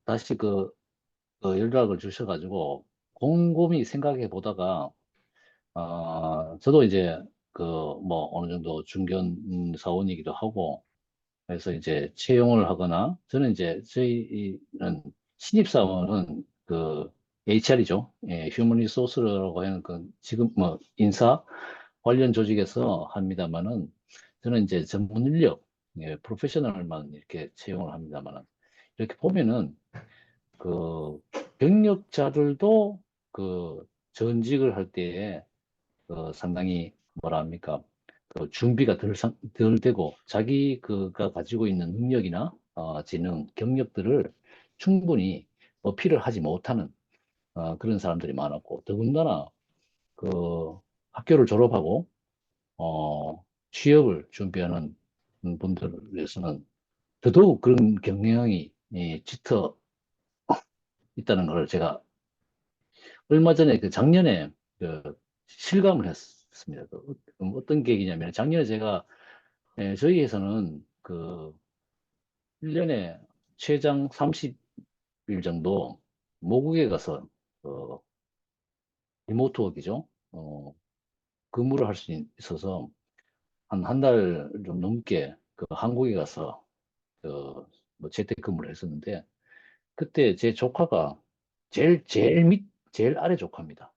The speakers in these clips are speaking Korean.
다시 연락을 주셔가지고 곰곰이 생각해 보다가 저도 이제 뭐 어느 정도 중견 사원이기도 하고 그래서 이제 채용을 하거나 저는 이제 저희는 신입사원은 HR이죠. 예, 휴먼 리소스라고 하는 지금 뭐 인사 관련 조직에서 합니다만은 저는 이제 전문 인력, 예, 프로페셔널만 이렇게 채용을 합니다만은 이렇게 보면은 그 경력자들도 전직을 할 때에 상당히 뭐라 합니까? 준비가 덜 되고 자기 그가 가지고 있는 능력이나 지능, 경력들을 충분히 어필을 하지 못하는 그런 사람들이 많았고 더군다나 그 학교를 졸업하고 취업을 준비하는 분들에서는 더더욱 그런 경향이 짙어 있다는 걸 제가 얼마 전에 작년에 그 실감을 했습니다. 어떤 계기냐면 작년에 제가 저희 회사는 1년에 최장 30일 정도 모국에 가서 어, 리모트 워크죠. 근무를 할 수 있어서 한 달 좀 넘게 한국에 가서 뭐 재택근무를 했었는데 그때 제 조카가 제일 아래 조카입니다.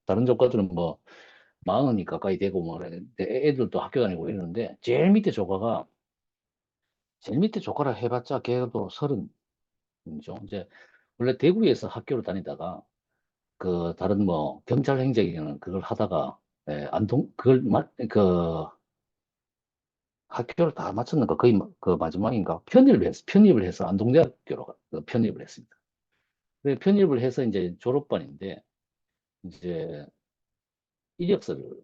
다른 조카들은 뭐 마흔이 가까이 되고 뭐 그랬는데 애들도 학교 다니고 이러는데 제일 밑에 조카라 해봤자 걔도 30이죠. 이제 원래 대구에서 학교를 다니다가 다른 뭐 경찰 행정이나 그걸 하다가 안동 그걸 학교를 다 마쳤는가 거의 그 마지막인가 편입을 해서 안동대학교로 편입을 했습니다. 편입을 해서 이제 졸업반인데 이제 이력서를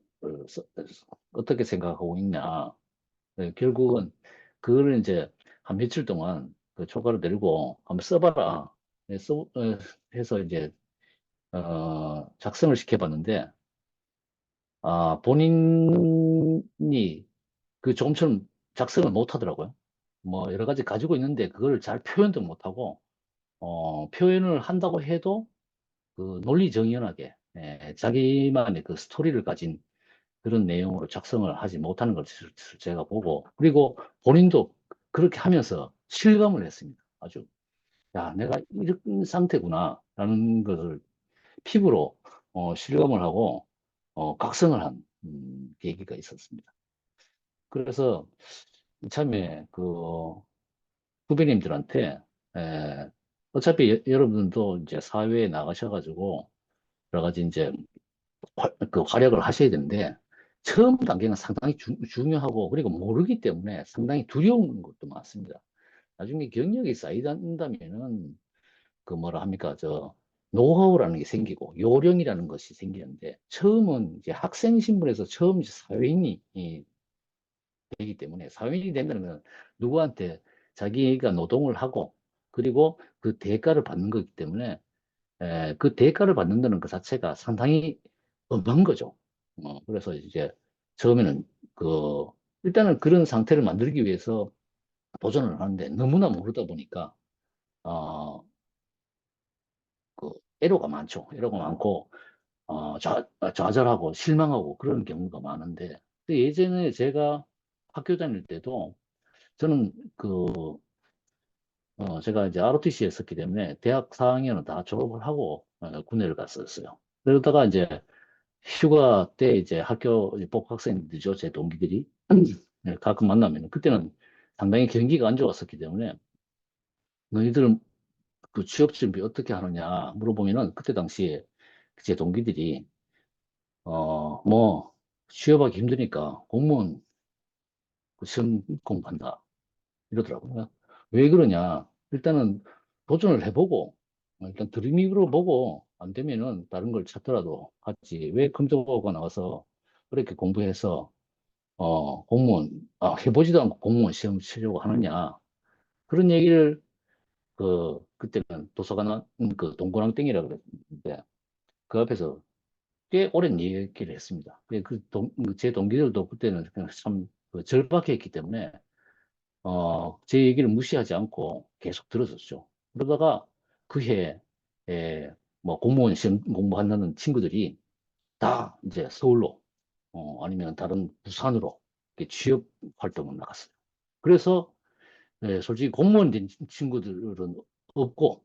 어떻게 생각하고 있냐. 결국은 그거를 이제 한 며칠 동안 그 초과를 내리고 한번 써봐라. 해서 이제 작성을 시켜봤는데 본인이 조금처럼 작성을 못 하더라고요. 뭐 여러 가지 가지고 있는데 그걸 잘 표현도 못하고 표현을 한다고 해도 논리정연하게 자기만의 스토리를 가진 그런 내용으로 작성을 하지 못하는 것을 제가 보고, 그리고 본인도 그렇게 하면서 실감을 했습니다. 아주, 야, 내가 이런 상태구나, 라는 것을 피부로 실감을 하고, 각성을 한, 계기가 있었습니다. 그래서 이참에 후배님들한테, 에, 어차피 여러분도 이제 사회에 나가셔가지고, 여러 가지 이제 활약을 하셔야 되는데 처음 단계는 상당히 중요하고 그리고 모르기 때문에 상당히 두려운 것도 많습니다. 나중에 경력이 쌓이다 보면은 뭐라 합니까 노하우라는 게 생기고 요령이라는 것이 생기는데 처음은 이제 학생 신분에서 처음 이제 사회인이 되기 때문에 사회인이 되면은 누구한테 자기가 노동을 하고 그리고 그 대가를 받는 거기 때문에 그 대가를 받는다는 것 자체가 상당히 엄한 거죠. 그래서 이제 처음에는 일단은 그런 상태를 만들기 위해서 도전을 하는데 너무나 모르다 보니까, 어, 그 애로가 많고, 좌절하고 실망하고 그런 경우가 많은데, 근데 예전에 제가 학교 다닐 때도 저는 제가 이제 ROTC에 있었기 때문에 대학 4학년은 다 졸업을 하고 군대를 갔었어요. 그러다가 이제 휴가 때 이제 학교 이제 복학생들이죠. 제 동기들이. 네, 가끔 만나면 그때는 상당히 경기가 안 좋았었기 때문에 너희들 취업 준비 어떻게 하느냐 물어보면은 그때 당시에 제 동기들이 뭐 취업하기 힘드니까 공무원 시험 공부한다 이러더라고요. 왜 그러냐? 일단은 도전을 해보고 일단 드림으로 보고 안 되면은 다른 걸 찾더라도 하지. 왜 컴퓨터가 나와서 그렇게 공부해서 공무원, 해보지도 않고 공무원 시험 치려고 하느냐. 그런 얘기를, 그때는 도서관, 동고랑땡이라 그랬는데, 그 앞에서 꽤 오랜 얘기를 했습니다. 제 동기들도 그때는 그냥 참 절박했기 때문에, 제 얘기를 무시하지 않고 계속 들었었죠. 그러다가 그 해에, 뭐 공무원 시험 공부한다는 친구들이 다 이제 서울로, 아니면 다른 부산으로 이렇게 취업 활동을 나갔어요. 그래서, 솔직히 공무원 된 친구들은 없고,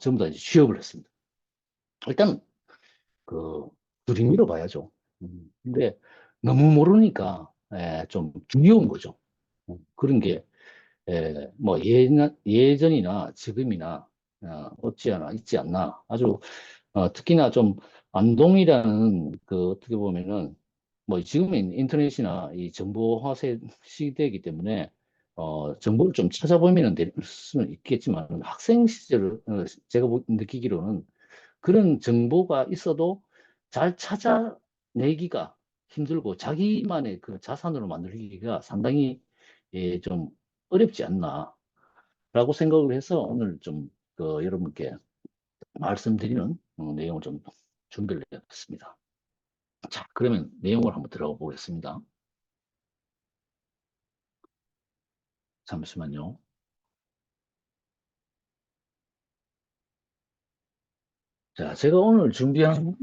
전부 다 이제 취업을 했습니다. 일단, 그, 들이밀어 봐야죠. 근데 너무 모르니까, 좀 두려운 거죠. 그런 게, 뭐, 예전이나 지금이나, 없지 않아, 있지 않나. 아주, 특히나 좀, 안동이라는, 어떻게 보면은, 뭐, 지금은 인터넷이나 이 정보화세 시대이기 때문에, 정보를 좀 찾아보면 될 수는 있겠지만, 학생 시절, 제가 느끼기로는 그런 정보가 있어도 잘 찾아내기가 힘들고 자기만의 그 자산으로 만들기가 상당히 좀 어렵지 않나라고 생각을 해서 오늘 좀 여러분께 말씀드리는 내용을 좀 준비를 해봤습니다. 자, 그러면 내용을 한번 들어가 보겠습니다. 잠시만요. 자, 제가 오늘 준비한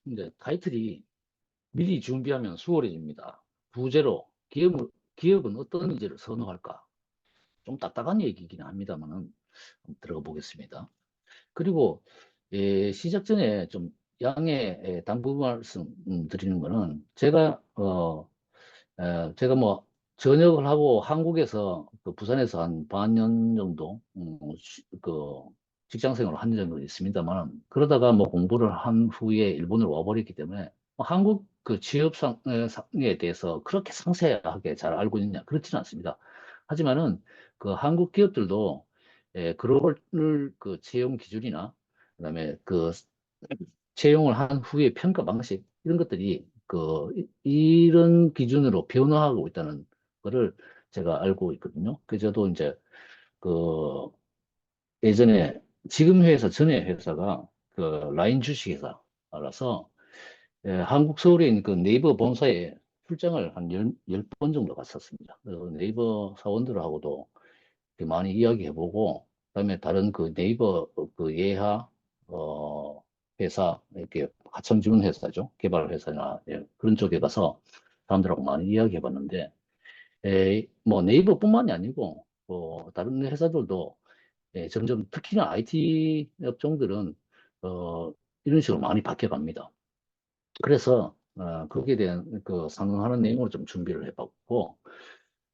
이제 타이틀이 미리 준비하면 수월해집니다. 부제로 기업은 어떤 의지를 선호할까? 좀 딱딱한 얘기긴 합니다만은 한번 들어가 보겠습니다. 그리고 시작 전에 좀 양해 당부 말씀 드리는 거는 제가 뭐 전역을 하고 한국에서 부산에서 한 반년 정도 그 직장 생활을 한 적은 있습니다만 그러다가 뭐 공부를 한 후에 일본으로 와버렸기 때문에 뭐 한국 그 취업상에 대해서 그렇게 상세하게 잘 알고 있느냐 그렇지는 않습니다. 하지만은 그 한국 기업들도 글로벌 그 채용 기준이나 그다음에 그 채용을 한 후에 평가 방식 이런 것들이 이런 기준으로 변화하고 있다는 거를 제가 알고 있거든요. 그래서 저도 이제 그 예전에 지금 회사 전에 회사가 그 라인 주식회사라서 한국 서울에 있는 그 네이버 본사에 출장을 한 열 번 정도 갔었습니다. 그래서 네이버 사원들하고도 이렇게 많이 이야기해보고 그다음에 다른 그 네이버 그 예하 회사 이렇게 하청 지원 회사죠 개발 회사나 그런 쪽에 가서 사람들하고 많이 이야기해봤는데 뭐 네이버뿐만이 아니고 다른 회사들도 점점 특히나 IT 업종들은 이런 식으로 많이 바뀌어갑니다. 그래서 거기에 대한 그 상응하는 내용으로 좀 준비를 해봤고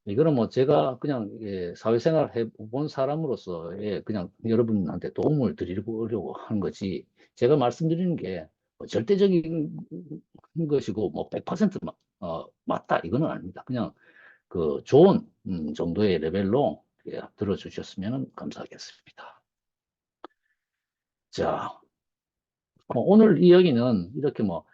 이거는 뭐 제가 그냥 사회생활 해본 사람으로서 그냥 여러분한테 도움을 드리려고 하는 거지 제가 말씀드리는 게뭐 절대적인 것이고 뭐 100% 맞다 이거는 아닙니다. 그냥 그 좋은 정도의 레벨로 들어주셨으면 감사하겠습니다. 자, 오늘 이야기는 이렇게 뭐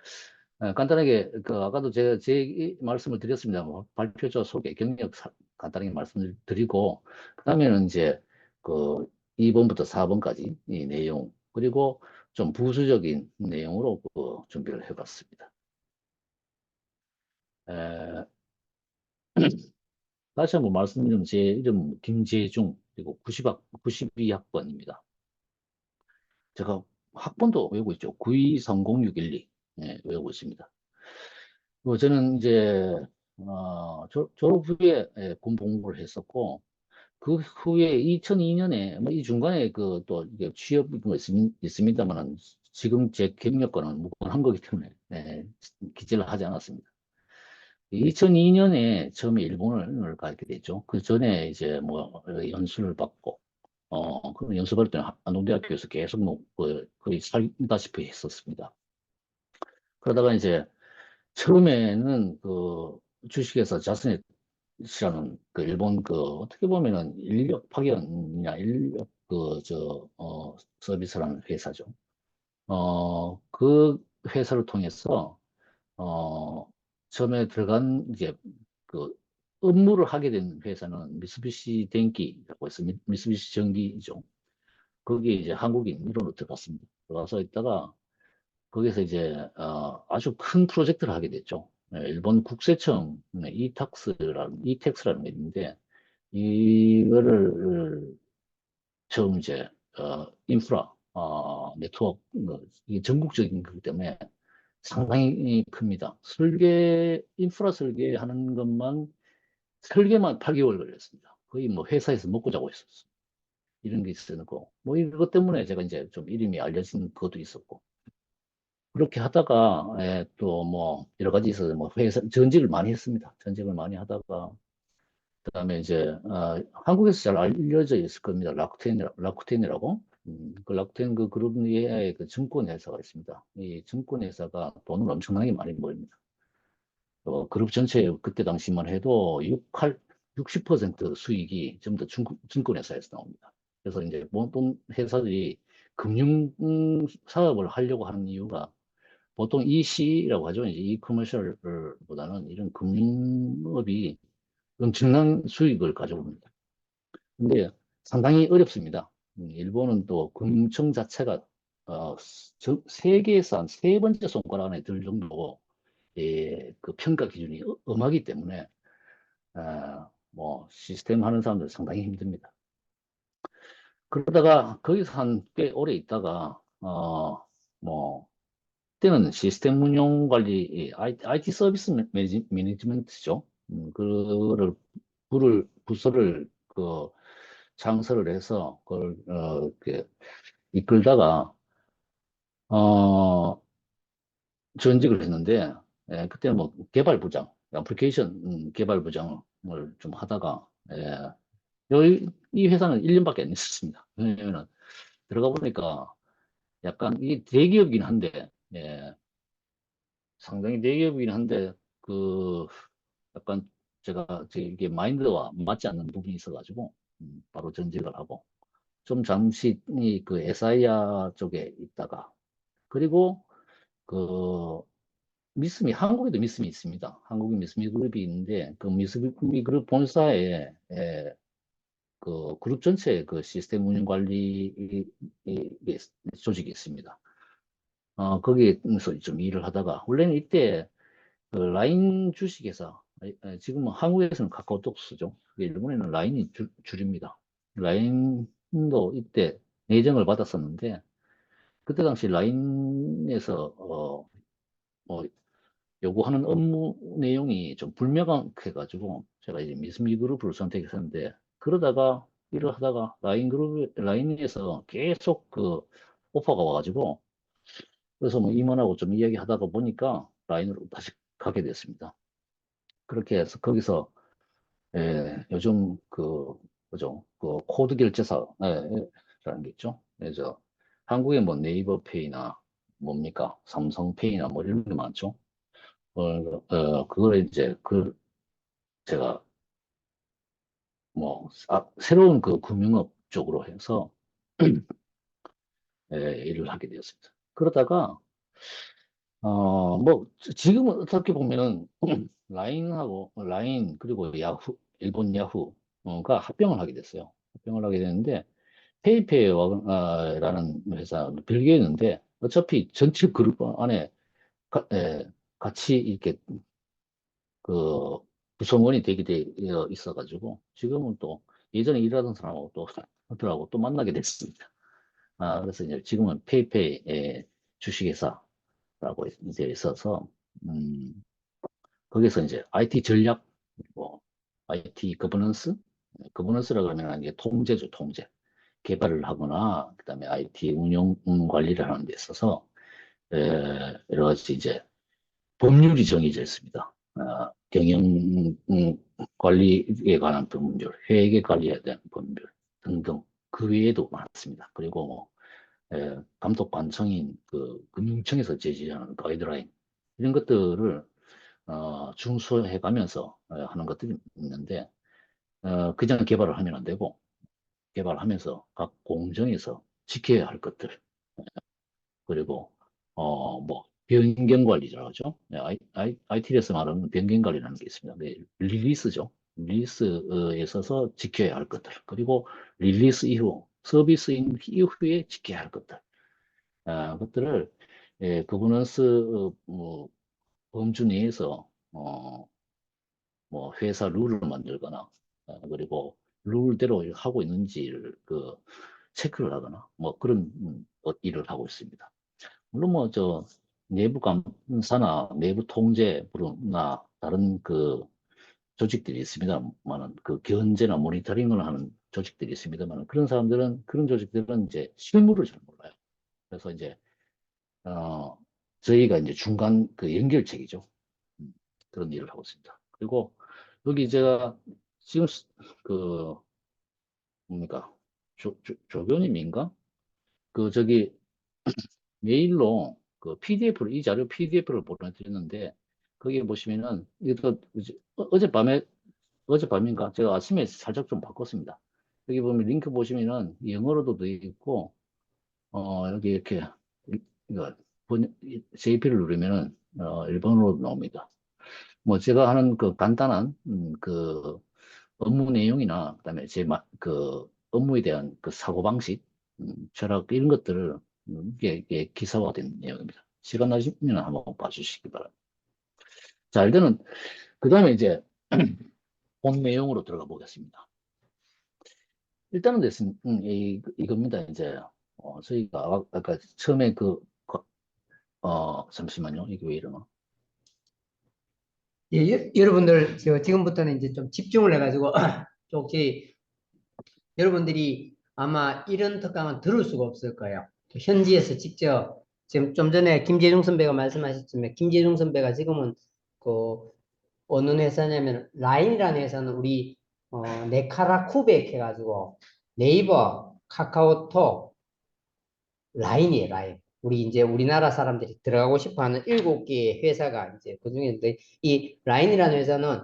간단하게 아까도 제가 제 말씀을 드렸습니다. 뭐 발표자 소개, 경력 간단하게 말씀을 드리고 그다음에는 이제 그 2번부터 4번까지 이 내용 그리고 좀 부수적인 내용으로 준비를 해봤습니다. 에, 다시 한번 말씀드리면 제 이름 김재중 그리고 92학번입니다. 제가 학번도 외우고 있죠. 923061이 외우고 있습니다. 저는 이제 졸업 후에 군 복무를 했었고 그 후에 2002년에 뭐 이 중간에 그 또 이게 취업이 뭐 있습니다만 지금 제 경력과는 무관한 거기 때문에 기재를 하지 않았습니다. 2002년에 처음에 일본을 가게 됐죠. 그 전에 이제 뭐 연수를 받고 그 연수할 때는 안동대학교에서 계속 뭐 거의 살다시피 했었습니다. 그러다가 이제 처음에는 그 주식회사 자스넷이라는 그 일본 어떻게 보면은 인력 파견이나 인력 서비스라는 회사죠. 그 회사를 통해서 어, 처음에 들어간 이제 그 업무를 하게 된 회사는 미쓰비시電機라고 해서 미쓰비시 전기죠. 거기에 이제 한국인 일원으로 들어갔습니다. 들어가서 있다가 거기서 이제 아주 큰 프로젝트를 하게 됐죠. 일본 국세청 이택스라는 게 있는데 이거를 처음 이제 인프라 네트워크 이게 전국적인 거기 때문에 상당히 큽니다. 인프라 설계하는 것만 설계만 8개월 걸렸습니다. 거의 뭐 회사에서 먹고 자고 있었어. 이런 게 있었고 뭐 이것 때문에 제가 이제 좀 이름이 알려진 것도 있었고 그렇게 하다가 또 뭐 여러 가지 있어서 뭐 회사 전직을 많이 했습니다. 전직을 많이 하다가 그다음에 이제 한국에서 잘 알려져 있을 겁니다. 라쿠텐이라고. 그 라쿠텐 그 그룹 내에 그 증권 회사가 있습니다. 이 증권 회사가 돈을 엄청나게 많이 벌입니다. 그룹 전체 그때 당시만 해도 60% 수익이 전부 다 증권 회사에서 나옵니다. 그래서 이제 모든 회사들이 금융 사업을 하려고 하는 이유가 보통 EC라고 하죠. 이제 이커머셜보다는 이런 금융업이 엄청난 수익을 가져옵니다. 근데 상당히 어렵습니다. 일본은 또 금융청 자체가 세계에서 한 세 번째 손가락 안에 들 정도고 그 평가 기준이 엄하기 때문에 뭐 시스템 하는 사람들 상당히 힘듭니다. 그러다가 거기서 한 꽤 오래 있다가 뭐 그때는 시스템 운용 관리 IT 서비스 매니지먼트죠. 그거를 부서를 창설을 해서 그걸 이렇게 이끌다가 어 전직을 했는데 그때 뭐 개발부장 애플리케이션 개발부장을 좀 하다가 이 회사는 1년밖에 안 있었습니다. 왜냐면은 들어가 보니까 약간 이게 대기업이긴 한데 상당히 대기업이긴 한데 그 약간 이게 마인드와 맞지 않는 부분이 있어가지고 바로 전직을 하고 좀 잠시 그 SIR 쪽에 있다가 그리고 그 한국에도 미스미 있습니다. 한국에 미스미 그룹이 있는데 그 미스미 그룹 본사에 그 그룹 전체 그 시스템 운영 관리 조직이 있습니다. 거기에서 좀 일을 하다가 원래는 이때 그 라인 주식회사 지금은 한국에서는 카카오톡스죠. 일본에는 라인이 줄입니다. 라인도 이때 내정을 받았었는데 그때 당시 라인에서 뭐 요구하는 업무 내용이 좀 불명확해가지고 제가 이제 미스미 그룹을 선택했었는데 그러다가 일을 하다가 라인에서 계속 그 오퍼가 와가지고 그래서 뭐 임원하고 좀 이야기하다가 보니까 라인으로 다시 가게 됐습니다. 그렇게 해서 거기서 요즘 그죠 그 코드 결제사 라는 게 있죠. 그래서 한국에 뭐 네이버 페이나 뭡니까 삼성페이나 뭐 이런 게 많죠. 그걸 이제 제가 뭐 새로운 그 금융업 쪽으로 해서 일을 하게 되었습니다. 그러다가 뭐 지금은 어떻게 보면은 라인 그리고 일본 야후가 합병을 하게 됐어요. 합병을 하게 됐는데 페이페이라는 회사 별개였는데 어차피 전체 그룹 안에 같이 이렇게 그 구성원이 되게 되어 있어가지고 지금은 또 예전에 일하던 사람하고 또 하더라고 또 만나게 됐습니다. 그래서 이제 지금은 페이페이의 주식회사라고 이제 있어서 음, 거기서 이제 IT 전략, 뭐 IT 거버넌스라고 하면 이게 통제죠, 통제. 개발을 하거나 그다음에 IT 운영 관리를 하는 데 있어서 여러 가지 이제 법률이 정해져 있습니다. 경영 관리에 관한 법률, 회계 관리에 대한 법률 등등 그 외에도 많습니다. 그리고 뭐 감독 관청인 그 금융청에서 제시하는 가이드라인 이런 것들을 준수해 가면서 하는 것들이 있는데 그냥 개발을 하면 안 되고 개발하면서 각 공정에서 지켜야 할 것들 그리고 뭐 변경 관리라고 하죠. 네, IT에서 말하는 변경 관리라는 게 있습니다. 네, 릴리스죠. 릴리스에 있어서 지켜야 할 것들 그리고 릴리스 이후 서비스 이후에 지켜야 할 것들 것들을 거버넌스 범주 내에서 어, 뭐 회사 룰을 만들거나 그리고 룰대로 하고 있는지를 체크를 하거나 뭐 그런 일을 하고 있습니다. 물론 뭐 저 내부 감사나 내부 통제나 다른 조직들이 있습니다만은 견제나 모니터링을 하는 조직들이 있습니다만 그런 조직들은 이제 실무를 잘 몰라요. 그래서 이제 어, 저희가 이제 중간 연결책이죠. 음, 그런 일을 하고 있습니다. 그리고 여기 제가 지금 그 뭡니까 조교님인가? 저기 메일로 PDF를 이 자료 PDF를 보내드렸는데 거기에 보시면은 이거 어젯밤인가 제가 아침에 살짝 좀 바꿨습니다. 여기 보면 링크 보시면은 영어로도 돼 있고 여기 이렇게 이거 JP를 누르면은 일본어로 나옵니다. 뭐 제가 하는 간단한 업무 내용이나 그다음에 업무에 대한 사고방식, 철학 이런 것들을 이게 기사화된 내용입니다. 시간 나시면 한번 봐주시기 바랍니다. 자, 일단은 그다음에 이제 본 내용으로 들어가 보겠습니다. 일단은 이겁니다. 이제 저희가 아까 처음에 잠시만요. 이게 왜 이러나? 예, 여러분들 지금부터는 이제 좀 집중을 해가지고 혹시 여러분들이 아마 이런 특강은 들을 수가 없을 거예요. 현지에서 직접 지금 좀 전에 김재중 선배가 말씀하셨지만 김재중 선배가 지금은 그 어느 회사냐면 라인이라는 회사는 우리 네카라쿠벡 해가지고 네이버, 카카오톡, 라인이에요, 라인. 우리 이제 우리나라 사람들이 들어가고 싶어 하는 7개의 회사가 이제 그 중에 이 라인이라는 회사는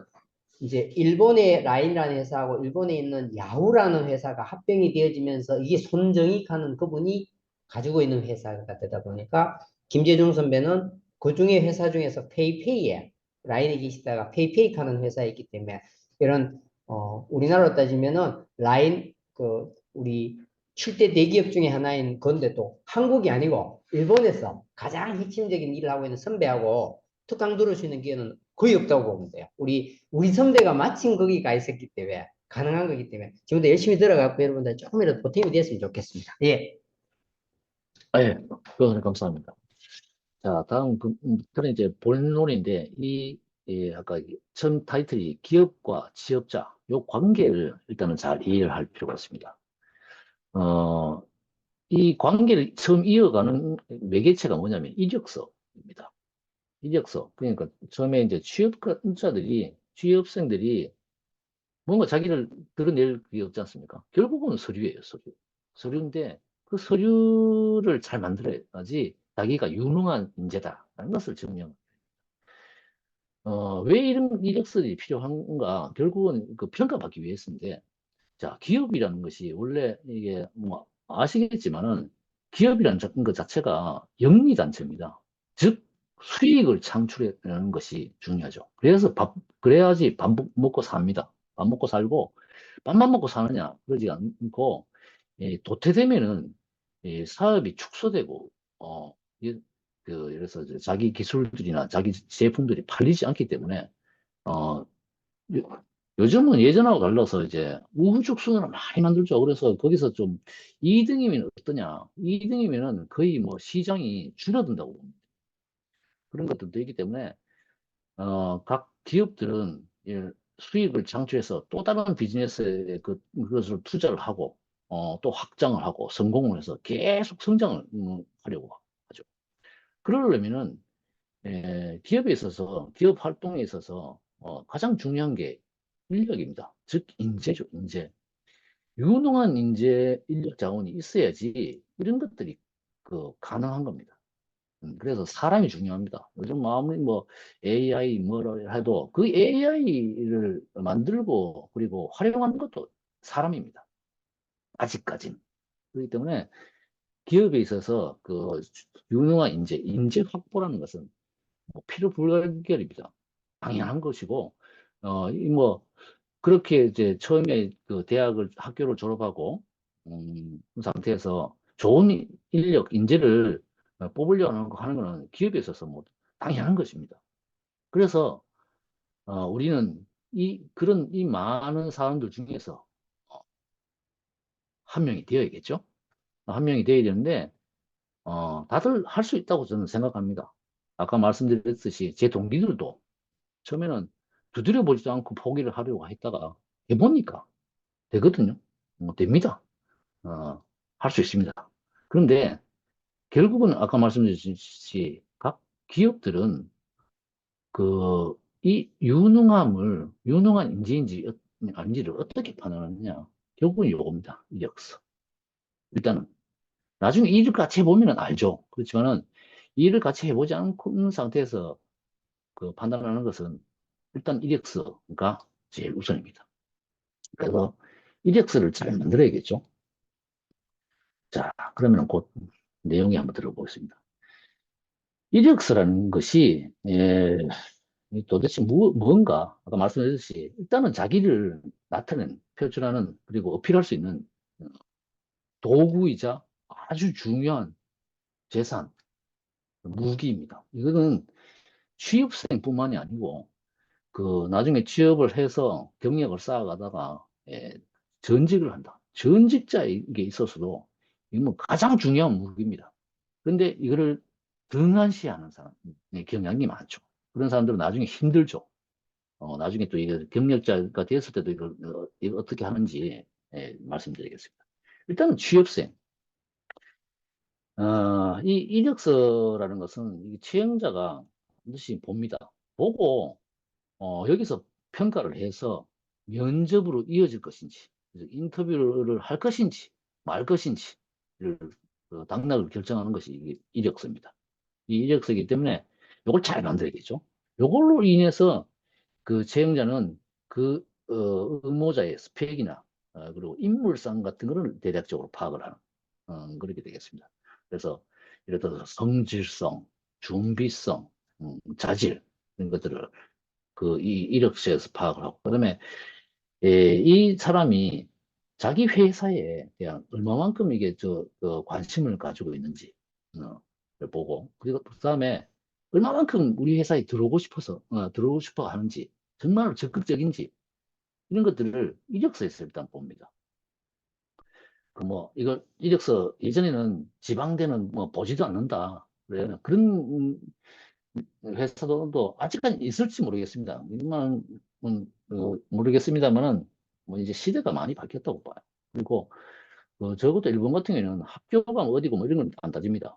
이제 일본의 라인이라는 회사하고 일본에 있는 야후라는 회사가 합병이 되어지면서 이게 손정익하는 그분이 가지고 있는 회사가 되다 보니까 김재중 선배는 그 중에 회사 중에서 페이페이에 라인에 계시다가 페이페이 하는 회사에 있기 때문에 이런 우리나라로 따지면은 라인 우리 7대 대기업 중에 하나인 건데도 한국이 아니고 일본에서 가장 핵심적인 일을 하고 있는 선배하고 특강 들을 수 있는 기회는 거의 없다고 보면 돼요. 우리 선배가 마침 거기 가 있었기 때문에 가능한 거기 때문에 지금도 열심히 들어가고 여러분들 조금이라도 보탬이 됐으면 좋겠습니다. 예. 예, 감사합니다. 자, 다음 그런 이제 본론인데 아까 처음 타이틀이 기업과 취업자 요 관계를 일단은 잘 이해를 할 필요가 있습니다. 어, 이 관계를 처음 이어가는 매개체가 뭐냐면 이력서입니다. 이력서. 그러니까 처음에 이제 취업생들이 뭔가 자기를 드러낼 게 없지 않습니까? 결국은 서류예요, 서류. 서류인데 그 서류를 잘 만들어야지 자기가 유능한 인재다라는 것을 증명. 왜 이런 이력서들이 필요한가? 결국은 평가받기 위해서인데, 자, 기업이라는 것이 원래 이게 뭐 아시겠지만은 기업이라는 것 자체가 영리단체입니다. 즉, 수익을 창출하는 것이 중요하죠. 그래야지 먹고 삽니다. 밥 먹고 살고, 밥만 먹고 사느냐? 그러지 않고, 도태되면은 사업이 축소되고, 어, 이- 예를 들어서 이제 자기 기술들이나 자기 제품들이 팔리지 않기 때문에, 어, 요- 요즘은 예전하고 달라서 이제 우후죽순으로 많이 만들죠. 그래서 거기서 좀 2등이면 어떠냐? 2등이면은 거의 뭐 시장이 줄어든다고 봅니다. 그런 것들도 있기 때문에, 각 기업들은 수익을 창출해서 또 다른 비즈니스에 그것을 투자를 하고, 또 확장을 하고 성공을 해서 계속 성장을 하려고 하죠. 그러려면은, 기업에 있어서, 기업 활동에 있어서, 가장 중요한 게 인력입니다. 즉, 인재죠, 인재. 유능한 인재, 인력 자원이 있어야지 이런 것들이 가능한 겁니다. 그래서 사람이 중요합니다. 요즘 아무리 뭐 AI 뭐라 해도 그 AI를 만들고 그리고 활용하는 것도 사람입니다. 아직까지는. 그렇기 때문에 기업에 있어서 유능한 인재 확보라는 것은 뭐 필요 불가결입니다. 당연한 것이고, 뭐, 그렇게 이제 처음에 학교를 졸업하고, 그 상태에서 좋은 인재를 뽑으려고 하는 거는 기업에 있어서 뭐, 당연한 것입니다. 그래서 우리는 그런 이 많은 사람들 중에서 어, 한 명이 되어야겠죠? 한 명이 되어야 되는데, 다들 할 수 있다고 저는 생각합니다. 아까 말씀드렸듯이 제 동기들도 처음에는 두드려 보지도 않고 포기를 하려고 했다가 해보니까 되거든요. 됩니다. 어, 할 수 있습니다. 그런데 결국은 아까 말씀드렸듯이 각 기업들은 이 유능한 인재인지 아닌지를 어떻게 판단하느냐. 결국은 요겁니다. 이력서. 일단은 나중에 일을 같이 해보면 알죠. 그렇지만은 일을 같이 해보지 않은 상태에서 그 판단하는 것은 일단 이력서가 제일 우선입니다. 그래서 이력서를 잘 만들어야겠죠. 자, 그러면 곧 내용이 한번 들어보겠습니다. 이력서라는 것이 도대체 뭔가 아까 말씀드렸듯이 일단은 자기를 나타내는 표출하는 그리고 어필할 수 있는 도구이자 아주 중요한 재산, 무기입니다. 이거는 취업생뿐만이 아니고 나중에 취업을 해서 경력을 쌓아가다가 전직을 한다. 전직자에게 있어서도 이건 뭐 가장 중요한 무기입니다. 그런데 이거를 등한시하는 사람의 경향이 많죠. 그런 사람들은 나중에 힘들죠. 나중에 또 이게 경력자가 됐을 때도 이걸 어떻게 하는지 말씀드리겠습니다. 일단은 취업생. 이 이력서라는 것은 이 채용자가 반드시 봅니다. 보고 여기서 평가를 해서 면접으로 이어질 것인지, 그래서 인터뷰를 할 것인지, 말 것인지를 당락을 결정하는 것이 이게 이력서입니다. 이 이력서이기 때문에 이걸 잘 만들어야겠죠. 이걸로 인해서 그 채용자는 의모자의 스펙이나 그리고 인물상 같은 거를 대략적으로 파악을 하는 그렇게 되겠습니다. 그래서 예를 들어서 성질성, 준비성, 자질 이런 것들을 이 이력서에서 파악을 하고 그다음에 이 사람이 자기 회사에 대한 얼마만큼 이게 관심을 가지고 있는지 를 보고 그리고 그다음에 얼마만큼 우리 회사에 들어오고 싶어 하는지 정말 적극적인지 이런 것들을 이력서에서 일단 봅니다. 이걸 이력서 예전에는 지방대는 뭐 보지도 않는다. 그런 회사도 아직까지 있을지 모르겠습니다. 이만 모르겠습니다만은 뭐 이제 시대가 많이 바뀌었다고 봐요. 그리고 적어도 일본 같은 경우에는 학교가 어디고 뭐 이런 건 안 따집니다.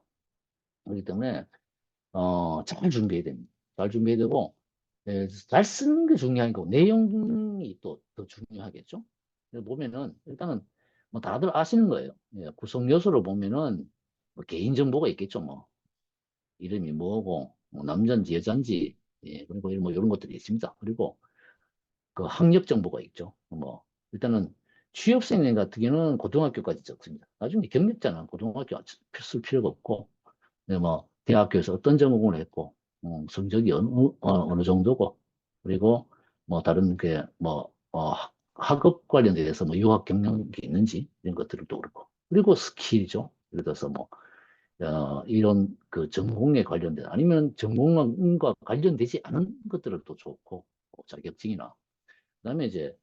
그렇기 때문에 잘 준비해야 됩니다. 잘 준비해야 되고 잘 쓰는 게 중요한 거고 내용이 또 더 중요하겠죠. 그래서 보면은 일단은 뭐 다들 아시는 거예요. 구성 요소를 보면은 뭐 개인 정보가 있겠죠. 뭐 이름이 뭐고 뭐 남자인지 여자인지 그리고 뭐 이런 것들이 있습니다. 그리고 그 학력 정보가 있죠. 뭐 일단은 취업생 같은 경우는 고등학교까지 적습니다. 나중에 경력자는 고등학교 쓸 필요가 없고 뭐 대학교에서 어떤 전공을 했고 성적이 어느 정도고 그리고 뭐 다른 학업 관련돼서 뭐 유학 경력이 있는지 이런 것들을 또 그렇고 그리고 스킬이죠. 예를 들어서 뭐 이런 그 전공에 관련된 아니면 전공과 관련되지 않은 것들을 또 좋고 자격증이나 그다음에 이제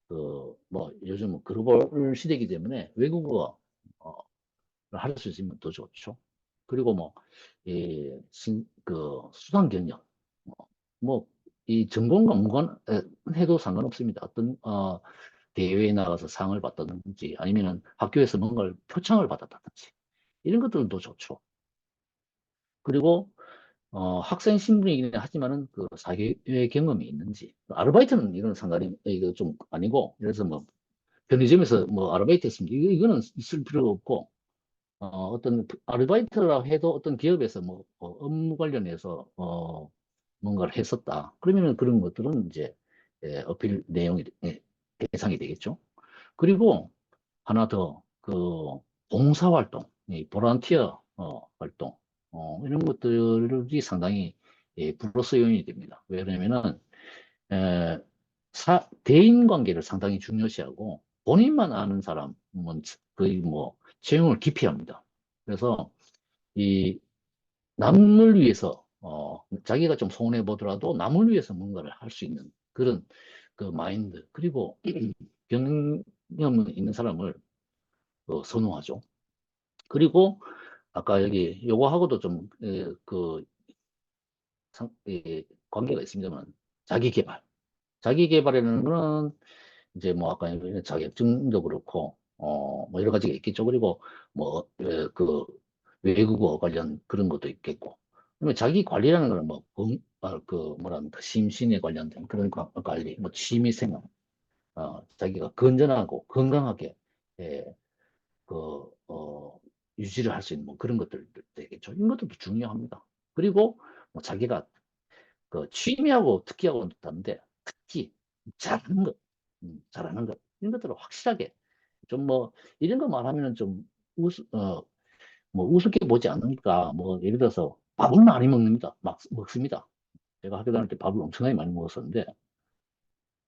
뭐 요즘 글로벌 시대이기 때문에 외국어 할 수 있으면 더 좋죠. 그리고 뭐, 수상 경력, 뭐, 이 전공과 무관해도 상관없습니다. 대회에 나가서 상을 받다든지 아니면은 학교에서 뭔가를 표창을 받았다든지 이런 것들도 좋죠. 그리고 학생 신분이긴 하지만은 그 사교의 경험이 있는지 아르바이트는 이건 상관이 이거 좀 아니고 그래서 뭐 편의점에서 뭐 아르바이트 했습니다. 이거는 있을 필요가 없고 어떤 아르바이트라 해도 어떤 기업에서 뭐 업무 관련해서 뭔가를 했었다. 그러면은 그런 것들은 이제 어필 내용이 대상이 되겠죠. 그리고 하나 더 봉사활동, 이 보란티어 활동 이런 것들이 상당히 플러스 요인이 됩니다. 왜냐면은 에, 대인 관계를 상당히 중요시하고 본인만 아는 사람은 거의 뭐 채용을 기피합니다. 그래서 이 남을 위해서 자기가 좀 손해 보더라도 남을 위해서 뭔가를 할 수 있는 그런 그 마인드 그리고 경험 있는 사람을 선호하죠. 그리고 아까 여기 요거하고도 좀 관계가 있습니다만 자기 개발. 자기 개발이라는 거는 이제 뭐 아까 자격증도 그렇고 뭐 여러 가지가 있겠죠. 그리고 뭐 그 외국어 관련 그런 것도 있겠고. 그러면 자기 관리라는 거는 뭐 그 뭐랍니까 심신에 관련된 그런 관리, 뭐 취미생활, 자기가 건전하고 건강하게 예, 그 유지를 할 수 있는 뭐 그런 것들 되겠죠. 이런 것들도 중요합니다. 그리고 뭐 자기가 그 취미하고 특기하고는 다른데 특기 잘하는 것, 잘하는 것 이런 것들을 확실하게 좀 뭐 이런 거 말하면은 좀 뭐 우습게 보지 않으니까 뭐 예를 들어서 밥을 많이 먹습니다. 막 먹습니다. 제가 학교 다닐 때 밥을 엄청나게 많이 먹었었는데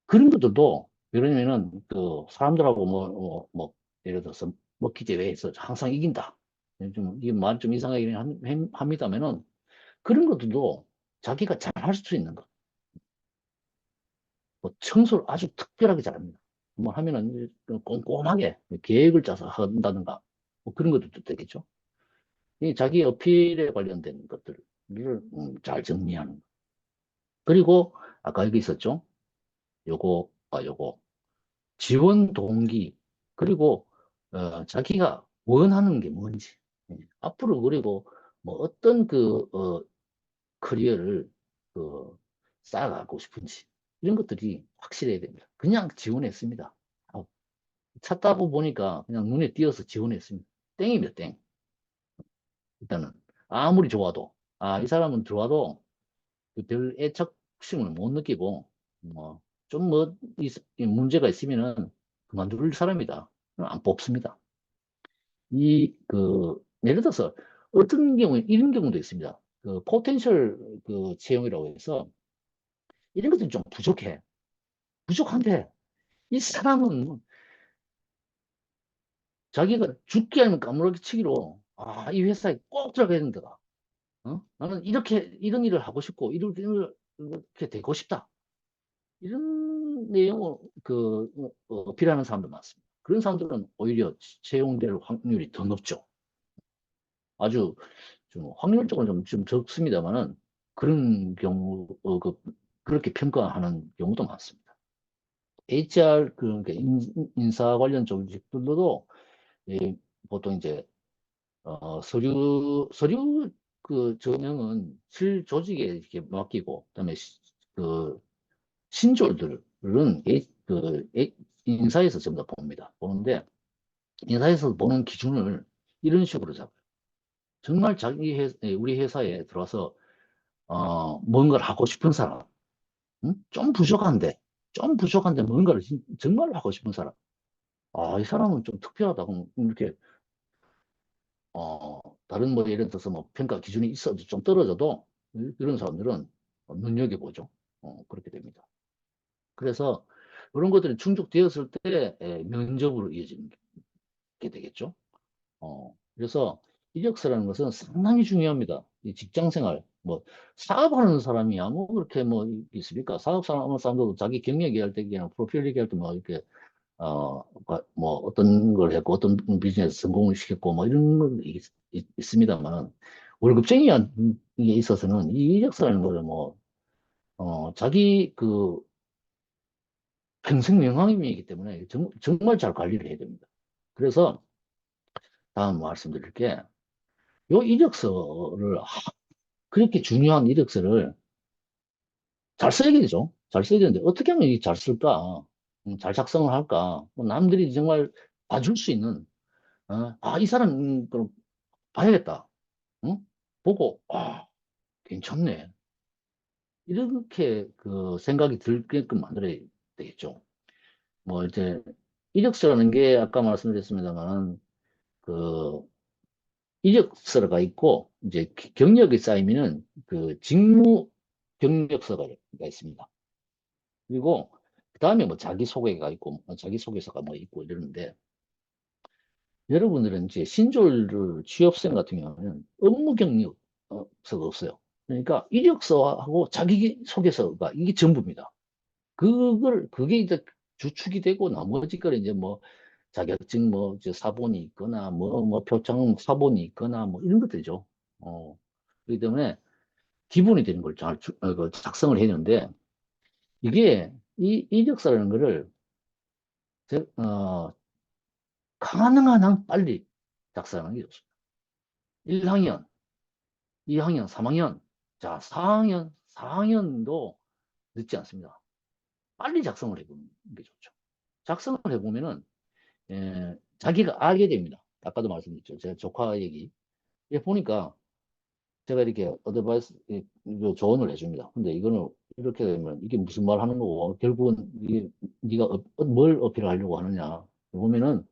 그런 것들도 그러면은 그 사람들하고 뭐 예를 들어서 먹기 대회에서 항상 이긴다. 좀 이게 말 좀 이상하긴 합니다면은 그런 것들도 자기가 잘 할 수 있는 것. 뭐 청소를 아주 특별하게 잘합니다. 뭐 하면은 꼼꼼하게 계획을 짜서 한다든가 뭐 그런 것도 되겠죠. 이 자기 어필에 관련된 것들을 잘 정리하는 거. 그리고 아까 여기 있었죠. 요거 지원 동기 그리고 자기가 원하는 게 뭔지 앞으로 그리고 뭐 어떤 커리어를 그 쌓아가고 싶은지 이런 것들이 확실해야 됩니다. 그냥 지원했습니다. 아, 찾다고 보니까 그냥 눈에 띄어서 지원했습니다. 땡입니다, 땡. 일단은 아무리 좋아도 이 사람은 들어와도 그별 애착심을 못 느끼고 뭐좀뭐 문제가 있으면은 그만둘 사람이다. 그럼 안 뽑습니다. 예를 들어서 어떤 경우에 이런 경우도 있습니다. 그 포텐셜 그 채용이라고 해서 이런 것들이 좀 부족해. 부족한데 이 사람은 자기가 죽기 아니면 까무러기 치기로 이 회사에 꼭 들어가야 된다. 나는 이런 일을 하고 싶고 이렇게 되고 싶다. 이런 내용을 어필하는 사람도 많습니다. 그런 사람들은 오히려 채용될 확률이 더 높죠. 아주 좀 확률적으로 좀 적습니다만은 그런 경우 그렇게 평가하는 경우도 많습니다. HR 그러니까 인사 관련 조직들도 예, 보통 이제 서류 그 전형은 실 조직에 이렇게 맡기고 그다음에 그 신졸들은 인사에서 전부 다 봅니다. 보는데 인사에서 보는 기준을 이런 식으로 잡아요. 정말 우리 회사에 들어와서 뭔가를 하고 싶은 사람, 응? 좀 부족한데 뭔가를 정말 하고 싶은 사람. 이 사람은 좀 특별하다. 그럼 이렇게 어, 다른 뭐 예를 들어서 뭐 평가 기준이 있어도 좀 떨어져도 이런 사람들은 눈여겨보죠. 그렇게 됩니다. 그래서 그런 것들이 충족되었을 때 면접으로 이어지는 게 되겠죠. 그래서 이력서라는 것은 상당히 중요합니다. 이 직장 생활, 뭐 사업하는 사람이야 뭐 그렇게 뭐 있습니까? 사업하는 사람도 자기 경력 얘기할 때 그냥 프로필 얘기할 때 뭐 이렇게 뭐 어떤 걸 했고 어떤 비즈니스 성공을 시켰고 뭐 이런 건 있습니다만 월급쟁이에 있어서는 이 이력서라는 거를 뭐 자기 평생 명함이기 때문에 정말 잘 관리를 해야 됩니다. 그래서 다음 말씀드릴게 요 이력서를 그렇게 중요한 이력서를 잘 써야 되죠. 잘 써야 되는데 어떻게 하면 잘 쓸까? 잘 작성을 할까? 뭐 남들이 정말 봐줄 수 있는 이 사람 그럼 봐야겠다. 응? 보고 괜찮네. 이렇게 그 생각이 들게끔 만들어야 되겠죠. 뭐 이제 이력서라는 게 아까 말씀드렸습니다만 그 이력서가 있고 이제 경력이 쌓이면은 그 직무 경력서가 있습니다. 그리고 그 다음에 뭐 자기소개가 있고 자기소개서가 뭐 있고 이러는데 여러분들은 이제 신졸 취업생 같은 경우는 업무 경력서가 없어요. 그러니까 이력서하고 자기소개서가 이게 전부입니다. 그게 이제 주축이 되고 나머지 거는 이제 뭐 자격증 뭐 이제 사본이 있거나 뭐 표창 사본이 있거나 뭐 이런 것들이죠. 그렇기 때문에 기본이 되는 걸 그 작성을 해야 되는데 이게 이 이력서라는 거를 제- 어, 가능한 한 빨리 작성하는 게 좋습니다. 1학년, 2학년, 3학년, 자, 4학년, 4학년도 늦지 않습니다. 빨리 작성을 해보는 게 좋죠. 작성을 해보면은 자기가 알게 됩니다. 아까도 말씀드렸죠. 제가 조카 얘기. 예, 보니까 제가 이렇게 어드바이스, 조언을 해줍니다. 근데 이거는 이렇게 되면 이게 무슨 말 하는 거고, 결국은 이게 네가 뭘 어필하려고 하느냐. 보면은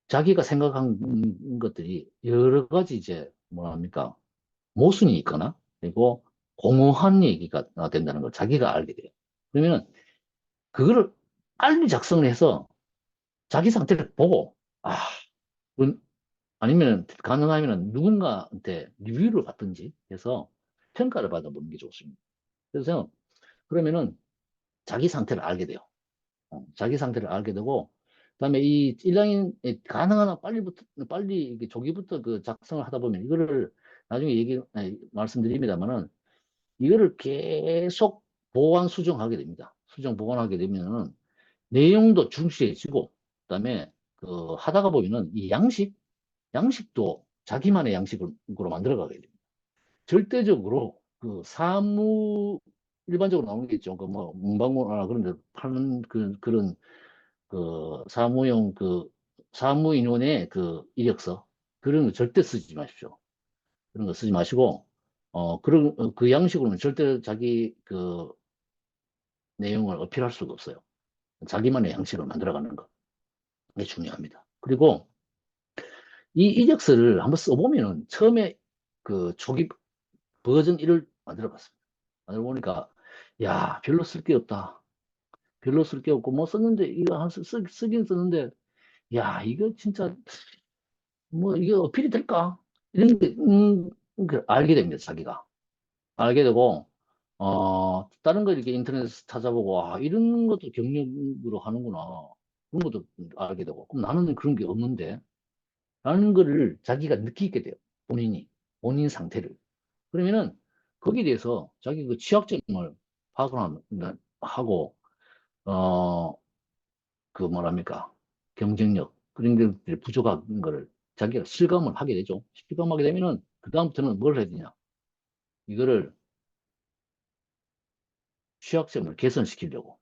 자기가 생각한 것들이 여러 가지 이제 뭐랍니까? 모순이 있거나 그리고 공허한 얘기가 된다는 걸 자기가 알게 돼요. 그러면은 그거를 빨리 작성을 해서 자기 상태를 보고 아, 아니면 가능하면 누군가한테 리뷰를 받든지 해서 평가를 받아보는 게 좋습니다. 그래서 그러면은 자기 상태를 알게 돼요. 자기 상태를 알게 되고 그다음에 이 일랑인 가능한 한 빨리 이게 조기부터 그 작성을 하다 보면 이거를 나중에 말씀드립니다만은 이거를 계속 보완 수정하게 됩니다. 수정 보완하게 되면은 내용도 충실해지고 그다음에 그 하다가 보면은 이 양식도 자기만의 양식으로 만들어가게 됩니다. 절대적으로 그 일반적으로 나오는 게 있죠. 그 뭐 문방구나 그런 데 파는 그런 그 사무인원의 그 이력서 그런 거 절대 쓰지 마십시오. 그런 거 쓰지 마시고 그 양식으로는 절대 자기 그 내용을 어필할 수가 없어요. 자기만의 양식을 만들어가는 거. 이게 중요합니다. 그리고 이 이력서를 한번 써보면은 처음에 그 초기 버전 1을 만들어 봤습니다. 만들어 보니까 야 별로 쓸 게 없다. 별로 쓸 게 없고 뭐 썼는데 이거 쓰긴 썼는데 야 이거 진짜 뭐 이게 어필이 될까? 이런 게 알게 됩니다. 자기가 알게 되고 다른 거 이렇게 인터넷에서 찾아보고 아 이런 것도 경력으로 하는구나. 그런 것도 알게 되고 그럼 나는 그런 게 없는데 라는 거를 자기가 느끼게 돼요. 본인 상태를. 그러면은 거기에 대해서 자기 그 취약점을 파악을 하고, 어, 그 뭐랍니까. 경쟁력, 그런 것들이 부족한 거를 자기가 실감을 하게 되죠. 실감하게 되면은 그다음부터는 뭘 해야 되냐. 이거를 취약점을 개선시키려고,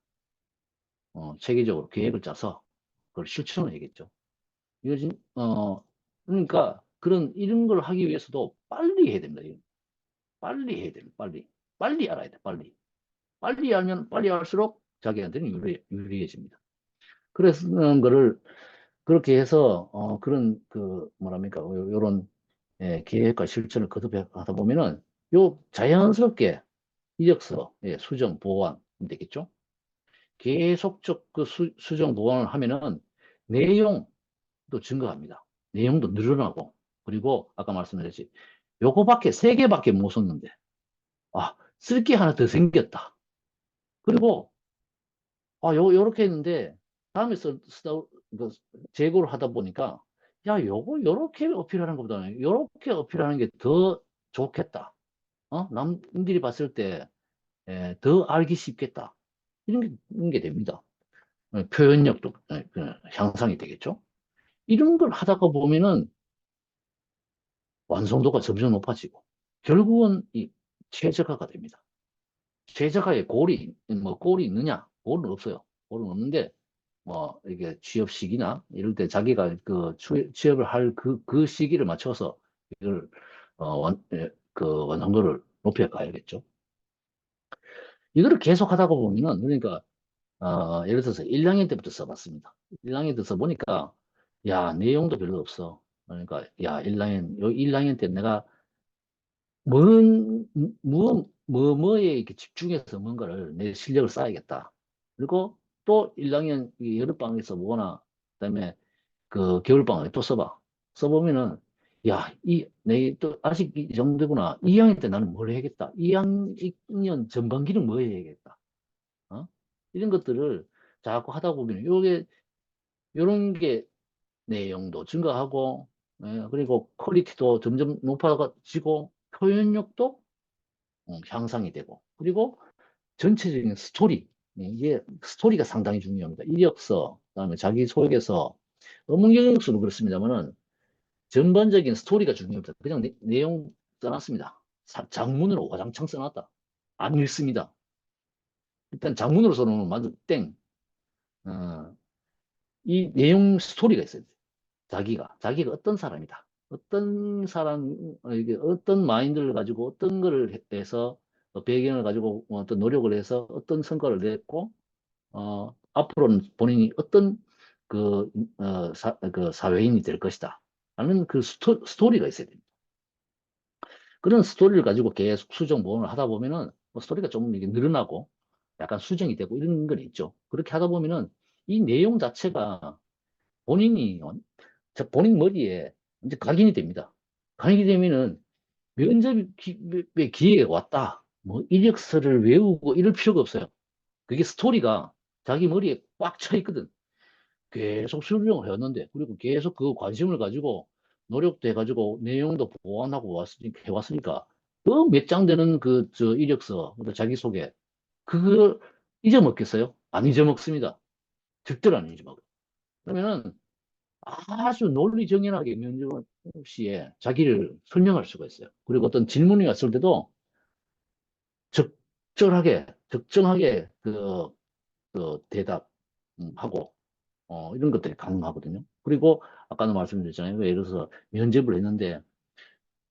체계적으로 계획을 짜서 그걸 실천을 해야겠죠. 이거 그러니까 이런 걸 하기 위해서도 빨리 해야 됩니다. 빨리 해야 돼요. 빨리. 빨리 알아야 돼. 빨리. 빨리 알면 빨리 알수록 자기한테는 유리해집니다. 그래서 거를 그렇게 해서 그런 그 뭐랍니까 요런 계획과 실천을 거듭해 하다 보면은 요 자연스럽게 이력서 수정 보완 되겠죠. 계속적 그 수정 보완을 하면은 내용도 증가합니다. 내용도 늘어나고 그리고 아까 말씀드렸지 요거밖에 세 개밖에 못 썼는데 쓸 게 하나 더 생겼다. 그리고 요렇게 했는데, 다음에 그 재고를 하다 보니까, 야, 요렇게 어필하는 것보다는, 요렇게 어필하는 게 더 좋겠다. 남들이 봤을 때, 더 알기 쉽겠다. 이런 게 됩니다. 표현력도 향상이 되겠죠? 이런 걸 하다가 보면은 완성도가 점점 높아지고, 결국은 이 최적화가 됩니다. 최적화에 꼴이 있느냐? 꼴은 없어요. 꼴은 없는데, 뭐, 이게 취업 시기나 이럴 때 자기가 그 취업을 할 그 시기를 맞춰서 이걸, 그 완성도를 높여 가야겠죠. 이거를 계속 하다가 보면은, 그러니까, 예를 들어서 1학년 때부터 써봤습니다. 1학년 때 써보니까, 야, 내용도 별로 없어. 그러니까, 야, 1학년 때 내가 뭐에 이렇게 집중해서 뭔가를 내 실력을 쌓아야겠다. 그리고 또 1학년 여름방학에 써보거나, 그다음에 그 겨울방학에 또 써봐. 써보면은 야, 또 아직 이 정도구나. 2학년 때 나는 뭘 해야겠다. 2학년 전반기는 뭐 해야겠다. 어? 이런 것들을 자꾸 하다 보면 요런 게 내용도 증가하고, 그리고 퀄리티도 점점 높아지고, 표현력도 향상이 되고, 그리고 전체적인 스토리, 이게 스토리가 상당히 중요합니다. 이력서, 그다음에 자기소개서, 업무경력서도 그렇습니다만은 전반적인 스토리가 중요합니다. 그냥 내용 써놨습니다. 장문으로 와장창 써놨다. 안 읽습니다. 일단 장문으로 써놓으면 완전 땡. 어, 이 내용 스토리가 있어야 돼요. 자기가 어떤 사람이다. 어떤 사람, 이게 어떤 마인드를 가지고 어떤 거를 해서 배경을 가지고 어떤 노력을 해서 어떤 성과를 냈고, 앞으로는 본인이 어떤 그, 그 사회인이 될 것이다. 라는 그 스토리가 있어야 됩니다. 그런 스토리를 가지고 계속 수정 보완을 하다 보면은 뭐 스토리가 좀 이게 늘어나고 약간 수정이 되고 이런 건 있죠. 그렇게 하다 보면은 이 내용 자체가 본인이 본인 머리에 이제 각인이 됩니다. 각인이 되면은 면접의 기회가 왔다. 뭐 이력서를 외우고 이럴 필요가 없어요. 그게 스토리가 자기 머리에 꽉 차 있거든. 계속 수정을 해왔는데, 그리고 계속 그 관심을 가지고 노력도 해가지고 내용도 보완하고 해왔으니까, 그 몇 장 되는 저 이력서, 자기소개, 그걸 잊어먹겠어요? 안 잊어먹습니다. 절대로 안 잊어먹어요. 그러면은 아주 논리정연하게 면접 시에 자기를 설명할 수가 있어요. 그리고 어떤 질문이 왔을 때도 적정하게 그 대답하고, 이런 것들이 가능하거든요. 그리고 아까도 말씀드렸잖아요. 예를 들어서 면접을 했는데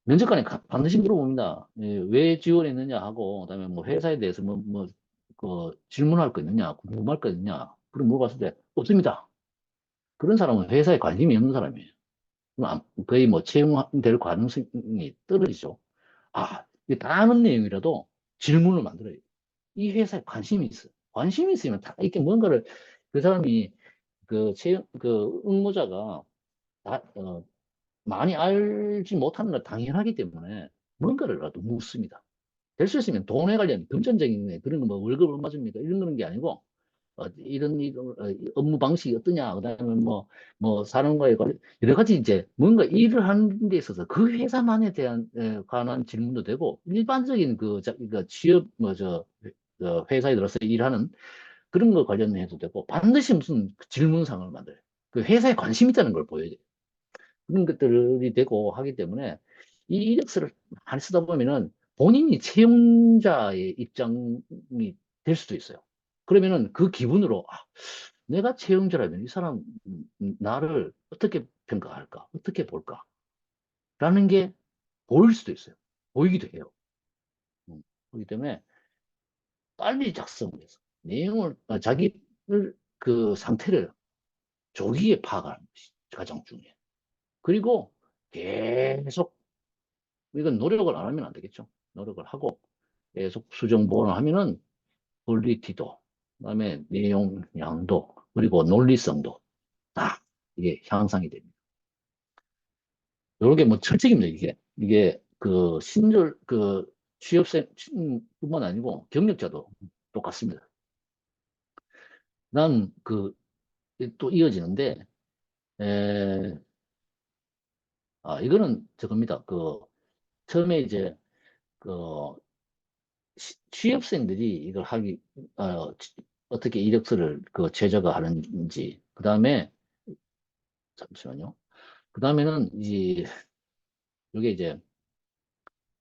면접관이 반드시 물어봅니다. 왜 지원했느냐 하고, 그다음에 뭐 회사에 대해서 그 질문할 거 있느냐, 궁금할 거 있느냐, 그런 물어봤을 때 없습니다. 그런 사람은 회사에 관심이 없는 사람이에요. 그럼 거의 뭐 채용될 가능성이 떨어지죠. 이게 다 아는 내용이라도 질문을 만들어요. 이 회사에 관심이 있어. 관심이 있으면 다 이렇게 뭔가를 그 사람이 그 응모자가 많이 알지 못하는 걸 당연하기 때문에 뭔가를라도 묻습니다. 될 수 있으면 돈에 관련 금전적인 그런 거 뭐 월급 얼마 줍니까? 이런 거는 게 아니고 이런 업무 방식이 어떠냐, 그다음에 뭐 사는 거에 관련 여러 가지 이제 뭔가 일을 하는 데 있어서 그 회사만에 대한 관한 질문도 되고 일반적인 그 취업 회사에 들어서 일하는 그런 거 관련해도 되고 반드시 무슨 질문상을 만들어요. 그 회사에 관심 있다는 걸 보여야 돼요. 그런 것들이 되고 하기 때문에 이 이력서를 많이 쓰다 보면은 본인이 채용자의 입장이 될 수도 있어요. 그러면은 그 기분으로 내가 채용자라면 이 사람 나를 어떻게 평가할까? 어떻게 볼까? 라는 게 보일 수도 있어요. 보이기도 해요. 그렇기 때문에 빨리 작성을 해서 내용을 자기를 그 상태를 조기에 파악하는 것이 가장 중요해요. 그리고 계속 이건 노력을 안 하면 안 되겠죠. 노력을 하고 계속 수정 보완을 하면은 퀄리티도, 그다음에 내용 양도, 그리고 논리성도 다 이게 향상이 됩니다. 요게 뭐 철칙입니다. 이게 그 신졸 그 취업생뿐만 아니고 경력자도 똑같습니다. 난 또 이어지는데 에, 이거는 저겁니다. 처음에 이제 그 취업생들이 이걸 어떻게 이력서를 최저가 하는지, 그 다음에, 잠시만요. 그 다음에는 이게 이제,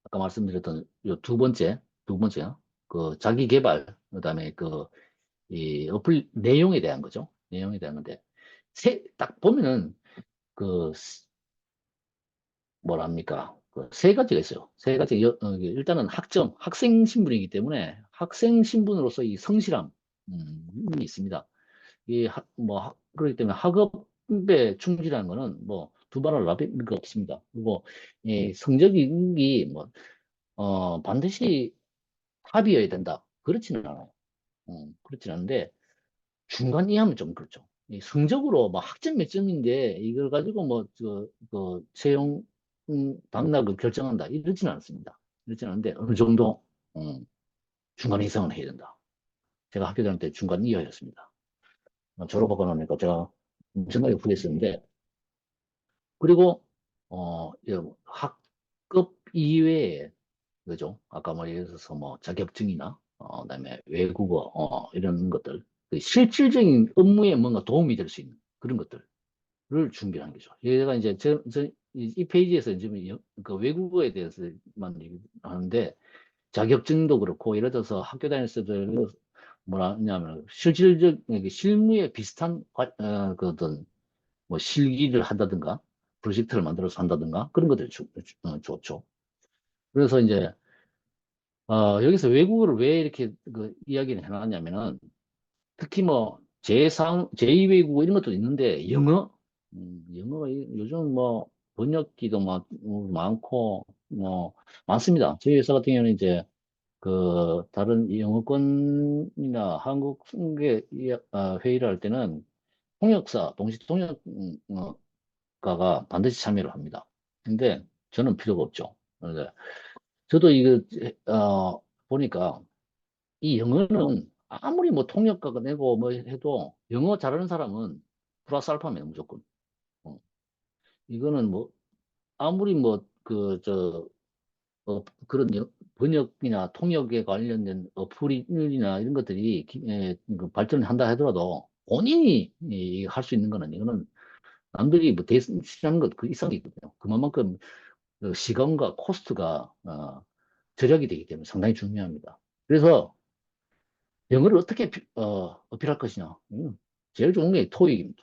아까 말씀드렸던 요 두 번째요. 그 자기 개발, 그 다음에 이 어플 내용에 대한 거죠. 내용에 대한 건데, 딱 보면은, 그, 뭐랍니까. 세 가지가 있어요. 세 가지. 일단은 학생 신분이기 때문에 학생 신분으로서 이 성실함, 이 있습니다. 그렇기 때문에 학업에 충실한 거는 뭐 두말할 나위가 없습니다. 그리고 이 성적이 반드시 탑이어야 된다. 그렇지는 않아요. 그렇지는 않은데 중간 이하면 좀 그렇죠. 이 성적으로 뭐 학점 몇 점인데 이걸 가지고 채용 당락을 결정한다. 이러지는 않습니다. 이러지는 않는데 어느 정도 중간 이상은 해야 된다. 제가 학교 다닐 때 중간 이하였습니다. 졸업하고 나니까 제가 엄청나게 후회했었는데 그리고 이 학급 이외에 그죠? 아까 뭐 예를 들어서 뭐 자격증이나 그다음에 외국어 이런 것들 그 실질적인 업무에 뭔가 도움이 될 수 있는 그런 것들을 준비하는 거죠. 얘가 이제 이 페이지에서 지금 그 외국어에 대해서만 얘기하는데 자격증도 그렇고 예를 들어서 학교 다녔을 때 뭐라 하냐면 실질적 이게 실무에 비슷한 그 어떤 뭐 실기를 한다든가 프로젝트를 만들어서 한다든가 그런 것들이 좋죠. 그래서 이제 여기서 외국어를 왜 이렇게 그 이야기를 해놨냐면은 특히 뭐 제2 외국어 이런 것도 있는데 영어가 요즘 뭐 번역기도 많고 뭐 많습니다. 저희 회사 같은 경우는 이제 그 다른 영어권이나 한국 승계 회의를 할 때는 동시 통역가가 반드시 참여를 합니다. 근데 저는 필요가 없죠. 그런데 저도 이거 보니까 이 영어는 아무리 뭐 통역가가 내고 뭐 해도 영어 잘하는 사람은 플러스 알파입니다, 무조건. 어. 이거는 뭐 아무리 뭐 그런 번역이나 통역에 관련된 어플이나 이런 것들이 그 발전을 한다 하더라도 본인이 할 수 있는 거는 이거는 남들이 뭐 대신하는 것 그 이상이 있거든요. 그만큼 그 시간과 코스트가 절약이 되기 때문에 상당히 중요합니다. 그래서 영어를 어떻게 어필할 것이냐. 제일 좋은 게 토익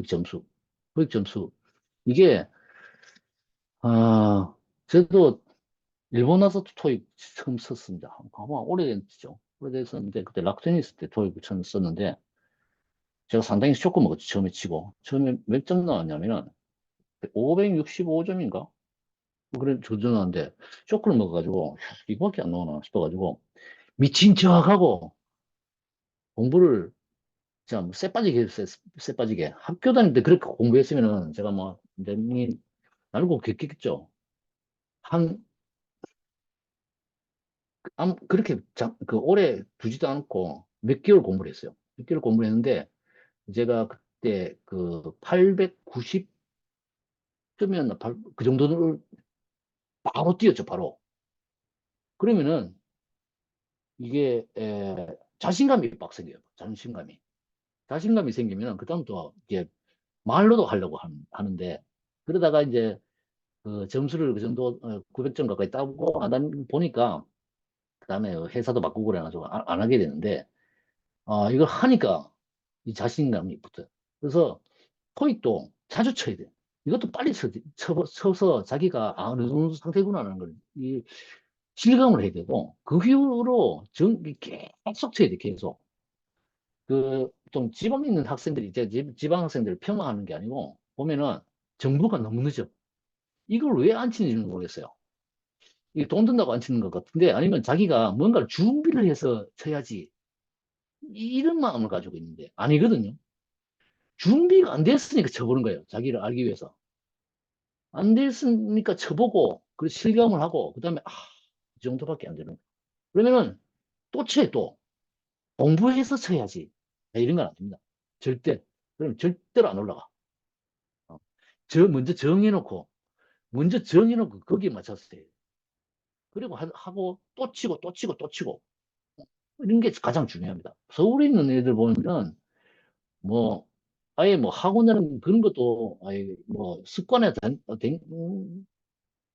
점수. 토익 점수. 이게, 저도 일본 와서 토익 처음 썼습니다. 아마 오래됐죠. 오래됐었는데, 그때 락센 있을 때 토익 처음 썼는데, 제가 상당히 쇼크 먹었죠. 처음에 치고. 처음에 몇 점 나왔냐면은, 565점인가? 그래, 조준하는데, 쇼크를 먹어가지고, 이거밖에 안 나오나 싶어가지고, 미친 척하고 공부를 진짜 뭐 쎄 빠지게 했어요. 쎄 빠지게. 학교 다닐 때 그렇게 공부했으면은 제가 뭐 완전히 날고 겠겠죠. 한, 그렇게 그 오래 두지도 않고 몇 개월 공부를 했어요. 몇 개월 공부를 했는데 제가 그때 그 890점이었나 그 정도를 바로 뛰었죠. 바로. 그러면은 이게 자신감이 빡 생겨요. 자신감이. 자신감이 생기면 그다음부터 이게 말로도 하려고 하는데 그러다가 이제 그 점수를 그 정도 900점 가까이 따고 하다 보니까 그다음에 회사도 바꾸고 그래가지고 안 하게 되는데 이걸 하니까 이 자신감이 붙어요. 그래서 토익도 자주 쳐야 돼요. 이것도 빨리 쳐서 자기가 어느 정도 상태구나라는 걸 실감을 해야 되고 그 이후로 계속 쳐야 돼. 계속. 그 좀 지방에 있는 학생들이 이제 지방 학생들을 폄하하는 게 아니고 보면은 정부가 너무 늦어. 이걸 왜 안 치는지는 모르겠어요. 이게 돈 든다고 안 치는 것 같은데 아니면 자기가 뭔가를 준비를 해서 쳐야지 이런 마음을 가지고 있는데 아니거든요. 준비가 안 됐으니까 쳐보는 거예요. 자기를 알기 위해서. 안 됐으니까 쳐보고 그 실감을 하고 그다음에 이 정도밖에 안 되는 거예요. 그러면은 또 쳐요 또. 공부해서 쳐야지. 이런 건 안 됩니다. 절대. 그럼 절대로 안 올라가. 어. 먼저 정해놓고 거기에 맞춰서 해요. 그리고 하고 또 치고 또 치고 또 치고 이런 게 가장 중요합니다. 서울에 있는 애들 보면 뭐 아예 뭐 학원이라는 그런 것도 아예 뭐 습관에 된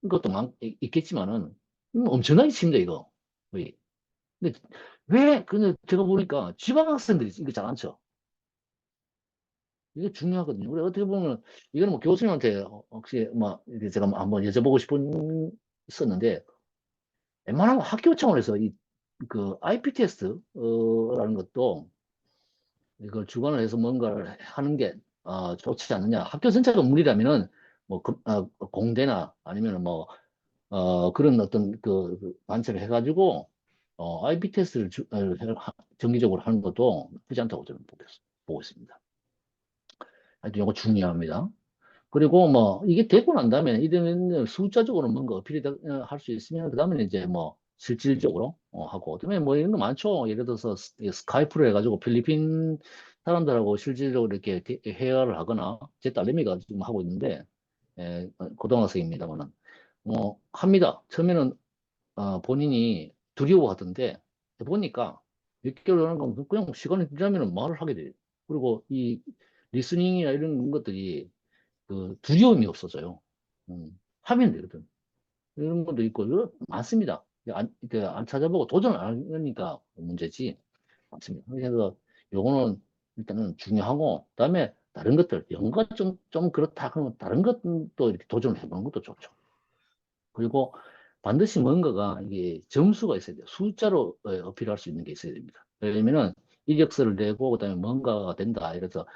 것도 있겠지만은 엄청나게 칩니다 이거 거의. 근데 왜 근데 제가 보니까 지방 학생들이 이거 잘 안 쳐. 이게 중요하거든요. 우리 어떻게 보면 이거는 뭐 교수님한테 혹시 뭐 이렇게 제가 뭐 한번 여쭤보고 싶은 있었는데 웬만하면 학교 차원에서 이 그 IP 테스트라는 것도 이걸 주관을 해서 뭔가를 하는 게 좋지 않느냐. 학교 전체가 무리라면은 뭐 공대나 아니면 뭐 그런 어떤 그 관찰을 해가지고 IB 테스트를 정기적으로 하는 것도 나쁘지 않다고 저는 보고 있습니다. 하여튼 이거 중요합니다. 그리고 뭐 이게 되고 난 다음에 이러면 숫자적으로 뭔가 어필이 할 수 있으면 그다음에 이제 뭐 실질적으로 하고 그다음에 뭐 이런 거 많죠. 예를 들어서 스카이프로 해가지고 필리핀 사람들하고 실질적으로 이렇게 회화를 하거나 제 딸내미가 지금 하고 있는데 고등학생입니다만은 합니다. 처음에는 본인이 두려워하던데 해보니까 몇 개월 하는 건 그냥 시간이 지나면 말을 하게 돼요. 그리고 이 리스닝이나 이런 것들이 그 두려움이 없어져요. 하면 되거든. 이런 것도 있고, 많습니다. 안 찾아보고 도전을 안 하니까 문제지. 많습니다. 그래서 요거는 일단은 중요하고, 그다음에 다른 것들, 영어가 좀 그렇다 그러면 다른 것도 이렇게 도전을 해보는 것도 좋죠. 그리고 반드시 뭔가가 이게 점수가 있어야 돼요. 숫자로 어필할 수 있는 게 있어야 됩니다. 왜냐면은 이력서를 내고 그다음에 뭔가가 된다. 이래서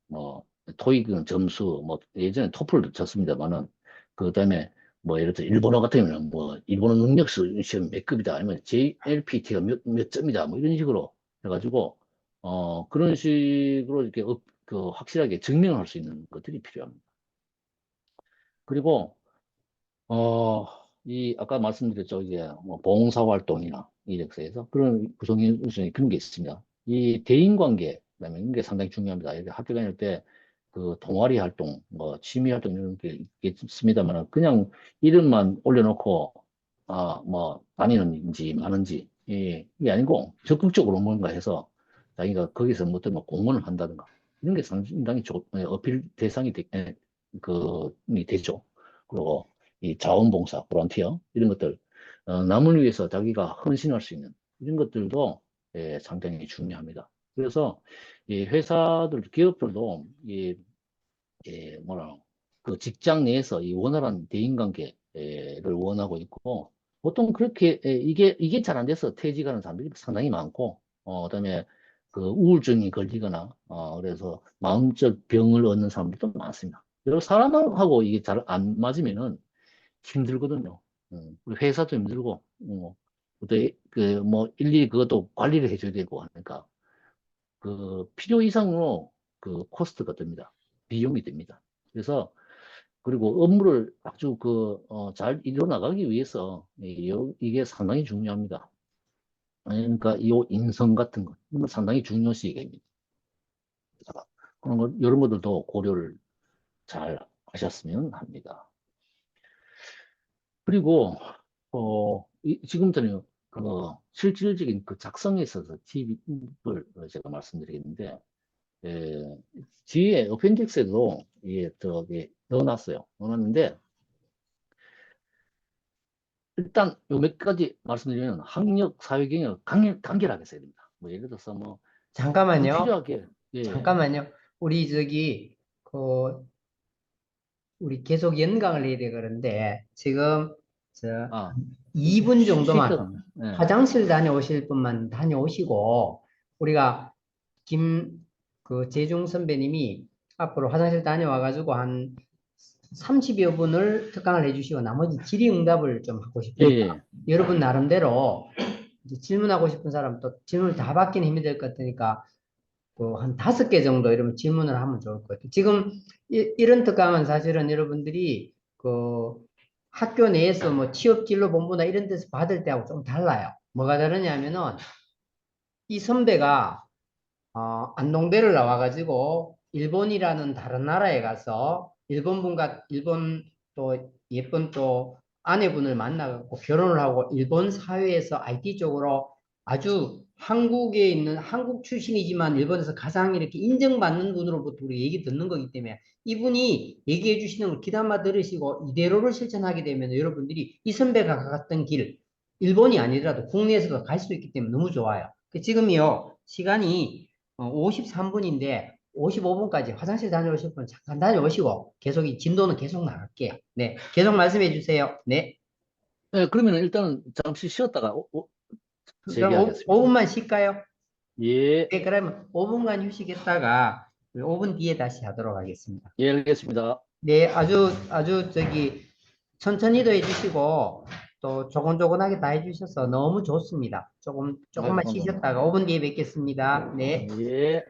뭐 토익은 점수 뭐 예전에 토플도 쳤습니다만은 그다음에 뭐 예를 들어 일본어 같으면 뭐 일본어 능력 시험 몇 급이다 아니면 JLPT가 몇 점이다 뭐 이런 식으로 해가지고 그런 식으로 이렇게 그 확실하게 증명할 수 있는 것들이 필요합니다. 그리고 아까 말씀드렸죠. 이제 뭐 봉사활동이나 이력서에서 그런 구성이 그런 게 있습니다. 이 대인관계, 그다음에 이런 게 상당히 중요합니다. 이렇게 학교 다닐 때 그 동아리 활동, 뭐 취미 활동 이런 게 있습니다만 그냥 이름만 올려놓고 뭐 다니는지 마는지 이게 아니고 적극적으로 뭔가 해서 자기가 거기서 뭐 어떤 뭐 공헌을 한다든가 이런 게 상당히 어필 대상이 되죠. 그리고 이 자원봉사, 보란티어 이런 것들 남을 위해서 자기가 헌신할 수 있는 이런 것들도 상당히 중요합니다. 그래서 이 회사들, 기업들도 뭐라 그 직장 내에서 이 원활한 대인관계를 원하고 있고 보통 그렇게 이게 잘 안 돼서 퇴직하는 사람들이 상당히 많고 그다음에 그 우울증이 걸리거나 그래서 마음적 병을 얻는 사람들도 많습니다. 여러 사람하고 이게 잘 안 맞으면은 힘들거든요. 우리 회사도 힘들고, 뭐, 일일이 그것도 관리를 해줘야 되고 하니까, 그, 필요 이상으로 그 코스트가 듭니다. 비용이 됩니다. 그래서, 그리고 업무를 아주 잘 이뤄나가기 위해서, 이게 상당히 중요합니다. 그러니까, 이 인성 같은 것, 이건 상당히 중요시입니다. 그런 걸 여러분들도 고려를 잘 하셨으면 합니다. 그리고 지금부터는 그 실질적인 그 작성에 있어서 팁을 제가 말씀드리겠는데, 에, 뒤에 어펜딕스에도 이게 저기 넣어놨어요. 넣어놨는데, 일단 요 몇 가지 말씀드리면 학력, 사회경력 간결하게 써야 됩니다. 뭐 예를 들어서 뭐 잠깐만요. 불필요하게, 예, 잠깐만요. 우리 저기 그 우리 계속 연강을 해야 돼 그런데 지금 저 아, 2분 정도만 쉬던, 예, 화장실 다녀오실 분만 다녀오시고 우리가 김 그 재중 선배님이 앞으로 화장실 다녀와가지고 한 30여 분을 특강을 해주시고 나머지 질의응답을 좀 하고 예, 싶으니까 예. 여러분 나름대로 이제 질문하고 싶은 사람 또 질문을 다 받기는 힘이 될 것 같으니까 그한 5개 정도 이러면 질문을 하면 좋을 것 같아요. 지금 이런 특강은 사실은 여러분들이 그 학교 내에서 뭐 취업 진로 본부나 이런 데서 받을 때하고 좀 달라요. 뭐가 다르냐면은 이 선배가 안동대를 나와가지고 일본이라는 다른 나라에 가서 일본 또 예쁜 또 아내분을 만나갖고 결혼을 하고 일본 사회에서 IT 쪽으로 아주 한국에 있는 한국 출신이지만 일본에서 가장 이렇게 인정받는 분으로부터 우리 얘기 듣는 거기 때문에 이분이 얘기해 주시는 걸 귀담아 들으시고 이대로를 실천하게 되면 여러분들이 이 선배가 갔던 길 일본이 아니더라도 국내에서도 갈 수 있기 때문에 너무 좋아요. 지금이요 시간이 53분인데 55분까지 화장실 다녀오실 분 잠깐 다녀오시고 계속 이 진도는 계속 나갈게요. 네, 계속 말씀해 주세요. 네, 예, 그러면 일단은 잠시 쉬었다가 그럼 재개하겠습니다. 5분만 쉴까요? 예, 네, 그러면 5분간 휴식했다가 5분 뒤에 다시 하도록 하겠습니다. 예, 알겠습니다. 네, 아주 저기 천천히도 해주시고 또 조곤조곤하게 다 해주셔서 너무 좋습니다. 아이고, 조금만 감사합니다. 쉬셨다가 5분 뒤에 뵙겠습니다. 네. 예.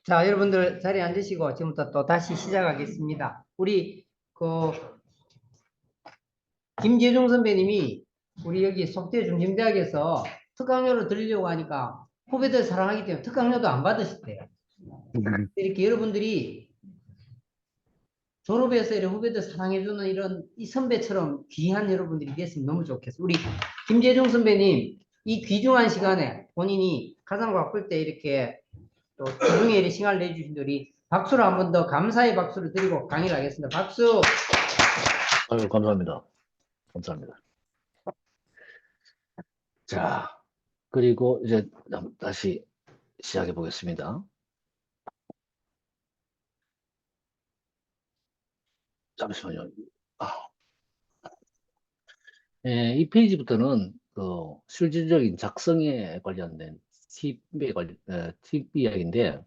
자, 여러분들 자리에 앉으시고 지금부터 또 다시 시작하겠습니다. 우리 그 김재중 선배님이 우리 여기 속대 중심대학에서 특강료를 드리려고 하니까 후배들 사랑하기 때문에 특강료도 안 받으셨대요. 이렇게 여러분들이 졸업해서 이런 후배들 사랑해주는 이런 이 선배처럼 귀한 여러분들이 됐으면 너무 좋겠어요. 우리 김재중 선배님, 이 귀중한 시간에 본인이 가장 바쁠 때 이렇게 또 주중에 이렇게 시간을 내주신 우리 박수로 한 번 더 감사의 박수를 드리고 강의를 하겠습니다. 박수! 아유, 감사합니다. 감사합니다. 자, 그리고 이제 다시 시작해 보겠습니다. 잠시만요. 아, 이 페이지부터는 그 실질적인 작성에 관련된 팁 이야기인데,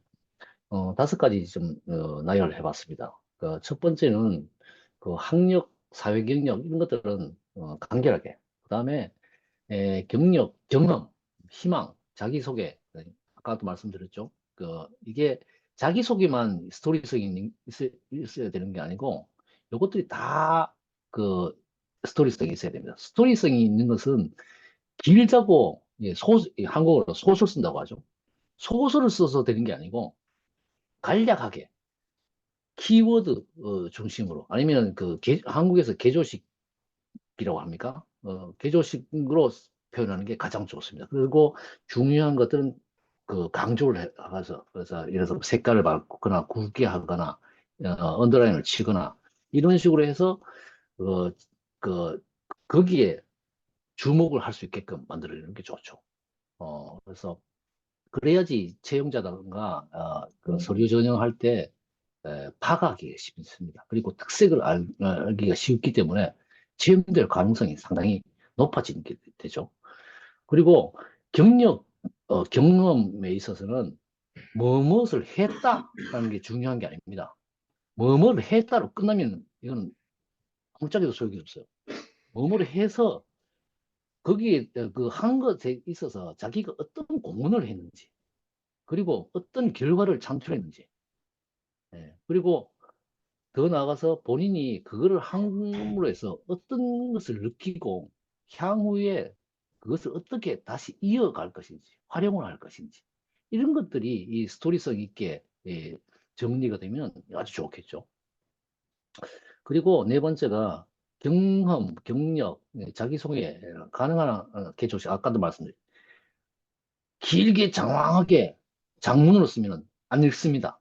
다섯 가지 좀 나열을 해봤습니다. 그 첫 번째는 그 학력, 사회 경력 이런 것들은 간결하게. 그다음에 경력, 경험, 희망, 자기소개. 아까도 말씀드렸죠. 이게 자기소개만 스토리성이 있어야 되는 게 아니고, 이것들이 다 그 스토리성이 있어야 됩니다. 스토리성이 있는 것은 길다고, 한국어로 소설 쓴다고 하죠. 소설을 써서 되는 게 아니고, 간략하게, 키워드 중심으로, 아니면 한국에서 개조식이라고 합니까? 개조식으로 표현하는 게 가장 좋습니다. 그리고 중요한 것들은 해서, 그래서 예를 들어서 색깔을 바꾸거나 굵게 하거나, 언더라인을 치거나, 이런 식으로 해서, 어, 그, 거기에 주목을 할 수 있게끔 만들어주는 게 좋죠. 그래서, 그래야지 채용자든가, 그 서류 전형할 때, 파악하기가 쉽습니다. 그리고 특색을 알기가 쉽기 때문에 채용될 가능성이 상당히 높아지는 게 되죠. 그리고 경험에 있어서는 무엇을 했다라는 게 중요한 게 아닙니다. 뭐뭐를 했다로 끝나면 이건 아무짝에도 소용이 없어요. 뭐뭐를 해서 거기에 그 한 것에 있어서 자기가 어떤 공헌을 했는지, 그리고 어떤 결과를 창출했는지, 그리고 더 나아가서 본인이 그거를 함으로 해서 어떤 것을 느끼고 향후에 그것을 어떻게 다시 이어갈 것인지, 활용을 할 것인지, 이런 것들이 이 스토리성 있게 정리가 되면 아주 좋겠죠. 그리고 네 번째가 경험, 경력, 자기소개 가능한 개조식. 아까도 말씀드렸죠. 길게 장황하게 장문으로 쓰면 안 읽습니다.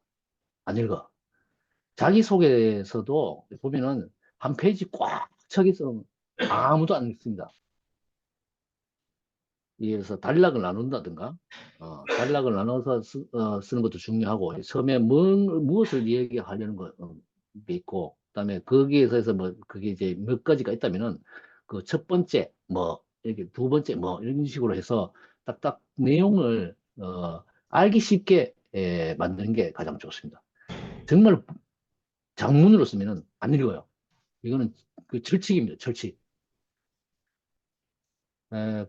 안 읽어. 자기소개에서도 보면은 한 페이지 꽉 차 있으면 아무도 안 읽습니다. 그래서 단락을 나눈다든가, 단락을 나눠서 쓰는 것도 중요하고, 처음에 무엇을 얘기하려는 게 있고, 그다음에 거기에서 해서 뭐, 그게 이제 몇 가지가 있다면은, 그 첫 번째, 뭐, 이렇게 두 번째, 뭐, 이런 식으로 해서 딱딱 내용을, 알기 쉽게, 만드는 게 가장 좋습니다. 정말 장문으로 쓰면은 안 읽어요. 이거는 그 철칙입니다. 철칙.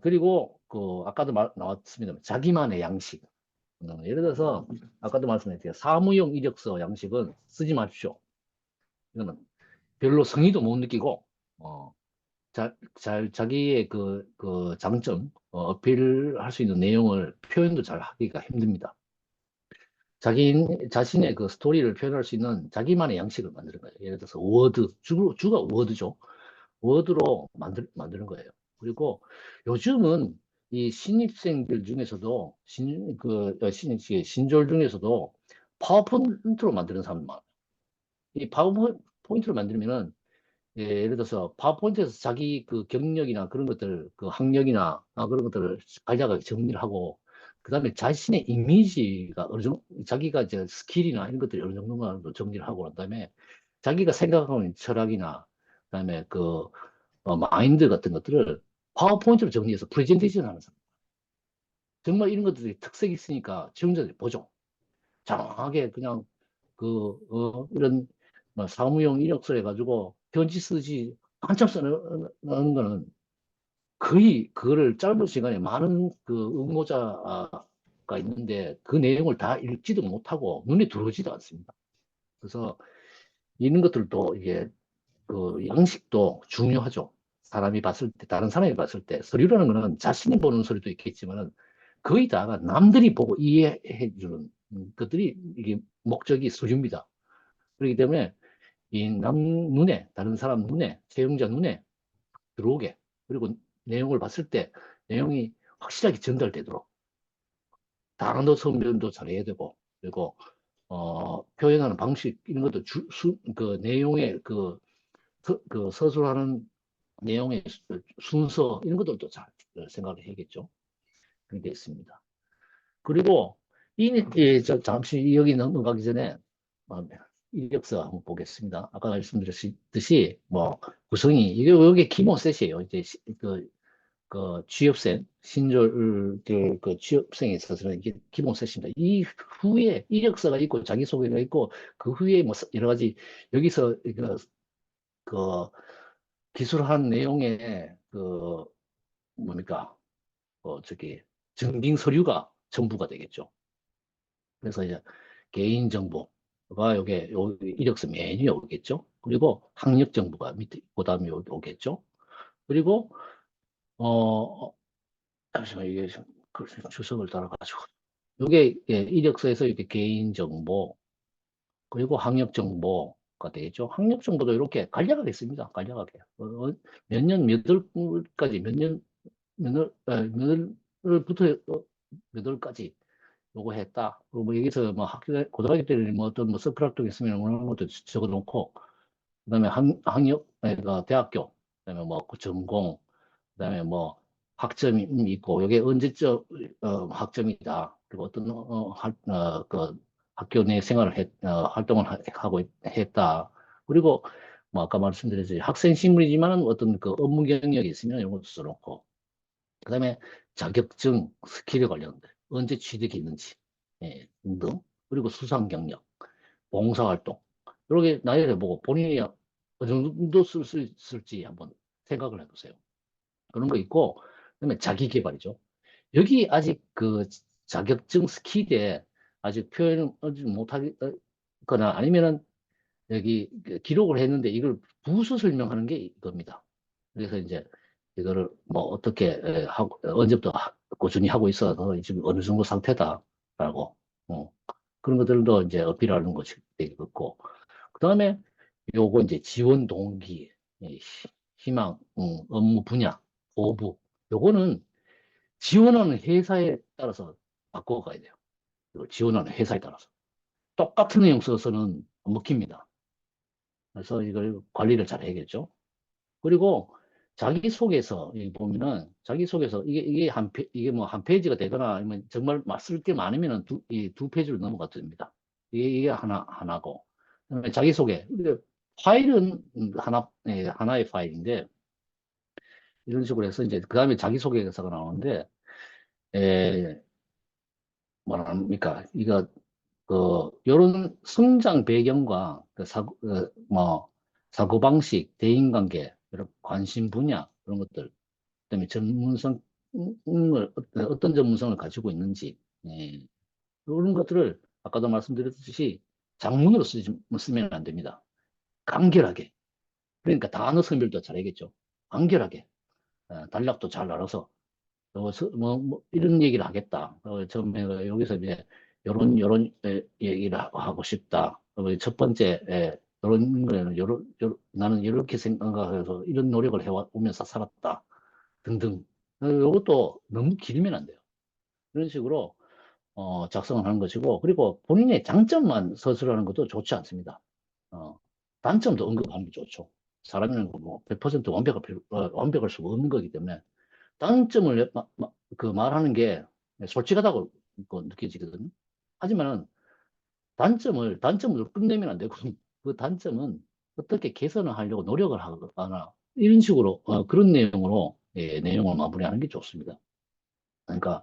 그리고 아까도 나왔습니다. 자기만의 양식. 예를 들어서 아까도 말씀드렸죠. 사무용 이력서 양식은 쓰지 마십시오. 이거는 별로 성의도 못 느끼고 자기의 그 장점 어필할 수 있는 내용을 표현도 잘 하기가 힘듭니다. 자기 자신의 그 스토리를 표현할 수 있는 자기만의 양식을 만드는 거예요. 예를 들어서 주가 워드죠. 워드로 만드는 거예요. 그리고 요즘은 이 신입생들 중에서도 신졸 중에서도 파워포인트로 만드는 사람들 많아요. 이 파워포인트로 만들면은 예를 들어서 파워포인트에서 자기 그 경력이나 그런 것들, 그 학력이나 그런 것들을 간략하게 정리를 하고, 그다음에 자신의 이미지가 어느 정도, 자기가 이제 스킬이나 이런 것들이 어느 정도 정리를 하고 난 다음에 자기가 생각하는 철학이나 그다음에 마인드 같은 것들을 파워포인트로 정리해서 프레젠테이션 하는 사람. 정말 이런 것들이 특색이 있으니까 지원자들이 보죠. 장황하게 그냥 이런 뭐 사무용 이력서 해가지고 편지 쓰지 한참 쓰는 거는 거의 그거를 짧은 시간에 많은 그 응모자 내용가 있는데 그 내용을 다 읽지도 못하고 눈에 들어오지도 않습니다. 그래서 이런 것들도 이게 그 양식도 중요하죠. 사람이 봤을 때, 다른 사람이 봤을 때 서류라는 거는 자신이 보는 서류도 있겠지만은 거의 다가 남들이 보고 이해해 주는 것들이 이게 목적이 서류입니다. 그렇기 때문에 이 남 눈에, 다른 사람 눈에, 채용자 눈에 들어오게, 그리고 내용을 봤을 때 내용이 확실하게 전달되도록 단어 선별도 잘해야 되고, 그리고 표현하는 방식 이런 것도 그 내용의 그 서술하는 내용의 순서 이런 것들도 잘 생각을 해야겠죠. 그런 게 있습니다. 그리고 잠시 여기 넘어가기 전에 이력서 한번 보겠습니다. 아까 말씀드렸듯이 뭐 구성이 이게 기본 셋이에요. 이제 그 취업생 신졸 그 취업생에 있어서는 이게 기본 셋입니다. 이 후에 이력서가 있고 자기소개가 있고 그 후에 뭐 여러 가지 여기서 그 기술한 내용의 그 뭡니까 저기 증빙 서류가 전부가 되겠죠. 그래서 이제 개인 정보가 요게 이력서 메뉴에 오겠죠. 그리고 학력 정보가 밑에 그다음에 오겠죠. 그리고 잠시만 이게 주석을 따라가지고 요게 이력서에서 이렇게 개인 정보 그리고 학력 정보가 되겠죠. 학력 정보도 이렇게 간략하게 있습니다. 간략하게 몇 년 몇 월까지 몇 월부터 몇 월까지 요거 했다. 그리고 뭐 여기서 뭐 고등학교 때는 뭐 어떤 뭐 서클 활동 있으면 그런 것도 적어 놓고, 그다음에 학력, 대학교, 그다음에 뭐그 전공, 그다음에 뭐 학점이 있고, 이게 언제적 학점이다. 그리고 어떤 그 학교 내 생활을 활동을 하고 했다. 그리고 뭐 아까 말씀드렸듯이 학생 신분이지만 어떤 그 업무 경력이 있으면 이런 것도 써놓고, 그다음에 자격증, 스킬에 관련된 언제 취득했는지 등등, 그리고 수상 경력, 봉사활동 이렇게 나열해 보고 본인이 어느 정도 쓸 수 있을지 한번 생각을 해보세요. 그런 거 있고, 그다음에 자기 개발이죠. 여기 아직 그 자격증 스킬에 아직 표현을 못하거나 아니면은 여기 그 기록을 했는데 이걸 부수 설명하는 게 이겁니다. 그래서 이제 이거를 뭐 어떻게 하고 언제부터 꾸준히 하고 있어서 지금 어느 정도 상태다라고 그런 것들도 이제 어필하는 것이 되겠고, 그다음에 요거 이제 지원 동기, 희망, 업무 분야, 보부, 요거는 지원하는 회사에 따라서 바꿔가야 돼요. 이걸 지원하는 회사에 따라서 똑같은 내용 써서는 안 먹힙니다. 그래서 이걸 관리를 잘 해야겠죠. 그리고 자기소개서 보면은 자기소개서 이게 뭐 한 페이지가 되거나 아니면 정말 쓸 게 많으면은 이두 페이지로 넘어가 됩니다. 이게 하나고, 그다음에 자기소개. 근데 파일은 하나의 파일인데 이런 식으로 해서 이제 그 다음에 자기소개서가 나오는데 에, 뭐랍니까 이거 요런 성장 배경과 뭐 사고방식, 대인관계, 여러 관심 분야 그런 것들, 그다음에 전문성을 어떤 전문성을 가지고 있는지, 이런 것들을 아까도 말씀드렸듯이 장문으로 쓰면 안 됩니다. 간결하게. 그러니까 단어 선별도 잘해야겠죠. 간결하게. 단락도 잘 알아서 뭐 이런 얘기를 하겠다. 처음에 여기서 이제 요런 얘기를 하고 싶다. 첫 번째 요런 거는 나는 이렇게 생각해서 이런 노력을 해오면서 살았다. 등등. 이것도 너무 길면 안 돼요. 이런 식으로 작성을 하는 것이고, 그리고 본인의 장점만 서술하는 것도 좋지 않습니다. 어, 단점도 언급하는 게 좋죠. 사람이라는 건뭐 100% 완벽할 수가 없는 거기 때문에 단점을 말하는 게 솔직하다고 느껴지거든요. 하지만 단점을 끝내면 안 되고 그 단점은 어떻게 개선을 하려고 노력을 하거나 이런 식으로 그런 내용으로 내용을 마무리하는 게 좋습니다. 그러니까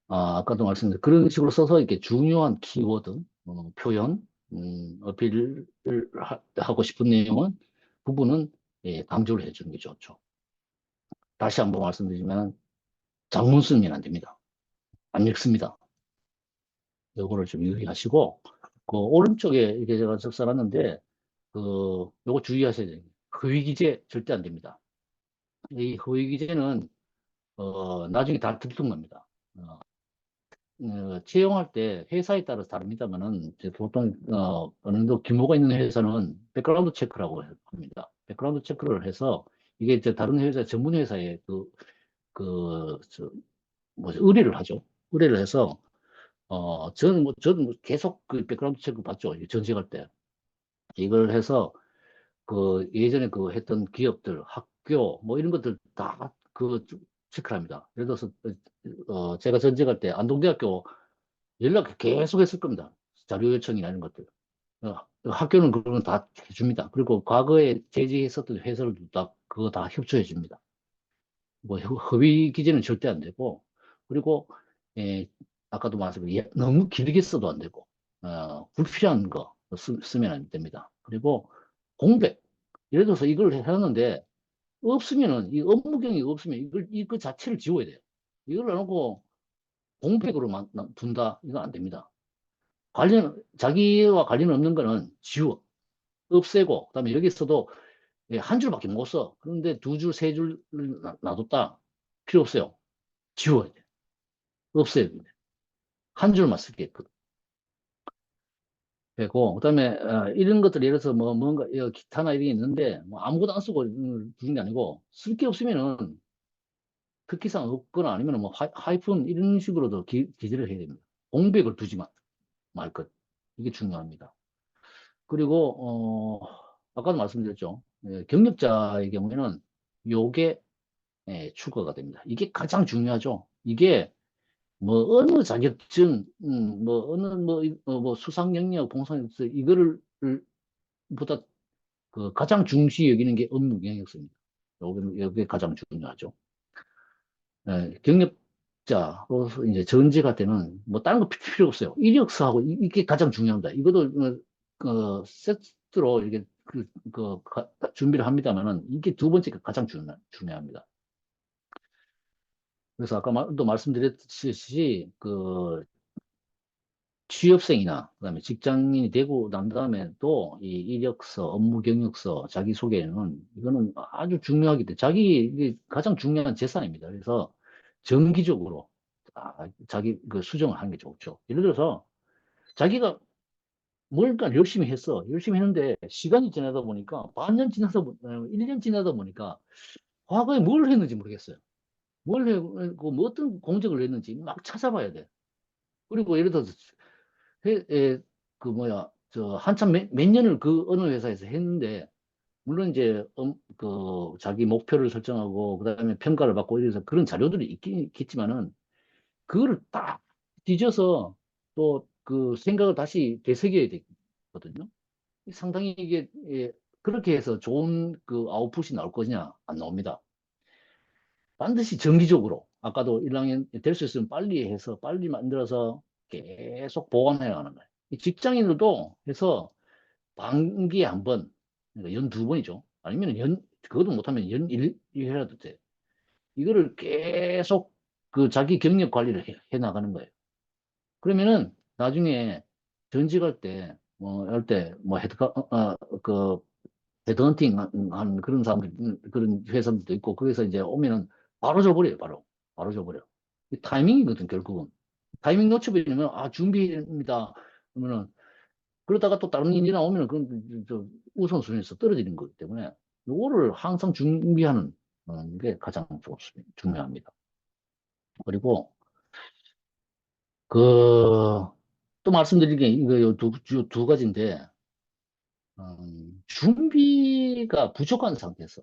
아까도 말씀드린 그런 식으로 써서 이렇게 중요한 키워드, 표현, 어필을 하고 싶은 내용은 부분은 강조를 해주는 게 좋죠. 다시 한번 말씀드리면 장문 쓰면 안 됩니다. 안 읽습니다. 요거를 좀 유의하시고, 그 오른쪽에 이렇게 제가 써놨는데, 요거 주의하셔야 돼요. 허위 기재 절대 안 됩니다. 이 허위 기재는, 나중에 다 들통납니다. 채용할 때 회사에 따라서 다릅니다만은, 이제 보통, 어느 정도 규모가 있는 회사는 백그라운드 체크라고 합니다. 백그라운드 체크를 해서, 이게 이제 다른 회사, 전문 회사에 뭐지, 의뢰를 하죠. 의뢰를 해서, 저는 뭐 계속 그 백그라운드 체크 받죠. 전직할 때. 이걸 해서, 예전에 했던 기업들, 학교, 뭐 이런 것들 다 체크를 합니다. 예를 들어서, 제가 전직할 때 안동대학교 연락 계속 했을 겁니다. 자료 요청이나 이런 것들. 학교는 그런 거 다 해줍니다. 그리고 과거에 제지했었던 회사들도 다, 그거 다 협조해 줍니다. 뭐 허위 기재는 절대 안 되고, 그리고 예, 아까도 말씀드린 너무 길게 써도 안 되고, 불필요한 거 쓰면 안 됩니다. 그리고 공백, 예를 들어서 이걸 해놨는데 없으면은 이 업무경이 없으면 이걸 이거 자체를 지워야 돼요. 이걸 안 하고 공백으로만 둔다, 이거 안 됩니다. 자기와 관련 없는 거는 지워, 없애고, 그다음에 여기서도 한 줄밖에 못 써. 그런데 두 줄, 세 줄 놔뒀다. 필요 없어요. 지워야 돼. 없애야 돼. 한 줄만 쓰게끔 되고, 그다음에 이런 것들 예를 들어서 뭐 뭔가 기타나 이런 게 있는데 뭐 아무것도 안 쓰고 두는 게 아니고 쓸 게 없으면은 특기사항 없거나 아니면 뭐 하이픈 이런 식으로도 기재를 해야 됩니다. 공백을 두지 말 것. 이게 중요합니다. 그리고 아까도 말씀드렸죠. 경력자의 경우에는 요게 추가가 됩니다. 이게 가장 중요하죠. 이게 뭐 어느 자격증, 뭐 어느 뭐 수상 영역, 봉상 영역 이거를 보다 가장 중시 여기는 게 업무 경력서입니다. 요게 가장 중요하죠. 경력자로서 이제 전직할 때는 뭐 다른 거 필요 없어요. 이력서하고 이게 가장 중요합니다. 이것도 세트로 이게 준비를 합니다만은 이게 두 번째가 가장 중요합니다. 그래서 아까 또 말씀드렸듯이 취업생이나 그다음에 직장인이 되고 난 다음에 또 이 이력서, 업무 경력서, 자기소개는 이거는 아주 중요하기 때문에 이게 가장 중요한 재산입니다. 그래서 정기적으로 자기 수정을 하는 게 좋죠. 예를 들어서 자기가 뭘까 열심히 했어. 열심히 했는데 시간이 지나다 보니까 반년 지나서 1년 지나다 보니까 과거에 뭘 했는지 모르겠어요. 뭘 했고 뭐 어떤 공적을 했는지 막 찾아봐야 돼. 그리고 예를 들어서 회, 에, 한참 몇 년을 어느 회사에서 했는데, 물론 이제, 자기 목표를 설정하고, 그 다음에 평가를 받고 이래서 그런 자료들이 있긴 있겠지만은, 그거를 딱 뒤져서 또 생각을 다시 되새겨야 되거든요. 상당히 이게, 그렇게 해서 좋은 아웃풋이 나올 거냐? 안 나옵니다. 반드시 정기적으로, 아까도 1학년 될 수 있으면 빨리 해서, 빨리 만들어서 계속 보완해 가는 거예요. 이 직장인들도 해서 반기에 한 번, 그러니까 연 두 번이죠. 아니면 그것도 못하면 연 1회라도 돼. 이거를 계속 자기 경력 관리를 해 나가는 거예요. 그러면은 나중에 전직할 때, 할 때, 헤드헌팅 한 그런 사람들, 그런 회사들도 있고, 거기서 이제 오면은 바로 줘버려요, 바로. 바로 줘버려. 이 타이밍이거든, 결국은. 타이밍 놓쳐버리면, 준비입니다. 그러면은, 그러다가 또 다른 일이 나오면, 그건 우선순위에서 떨어지는 거기 때문에, 요거를 항상 준비하는 게 가장 중요합니다. 그리고, 또 말씀드릴 게, 이거 두 가지인데, 준비가 부족한 상태에서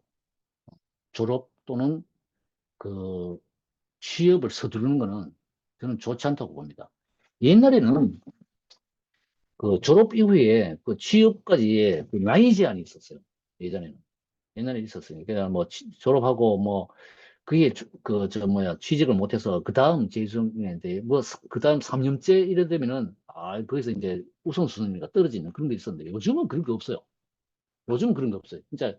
졸업 또는 그 취업을 서두르는 거는 저는 좋지 않다고 봅니다. 옛날에는 졸업 이후에 취업까지 나이 제한이 있었어요. 예전에는. 옛날에 있었어요. 그냥 뭐 졸업하고 뭐 그게 취직을 못해서 그 다음 재수생인데 뭐 그 다음 3년째 이래 되면은 거기서 이제 우선순위가 떨어지는 그런 게 있었는데 요즘은 그런 게 없어요. 요즘은 그런 게 없어요. 진짜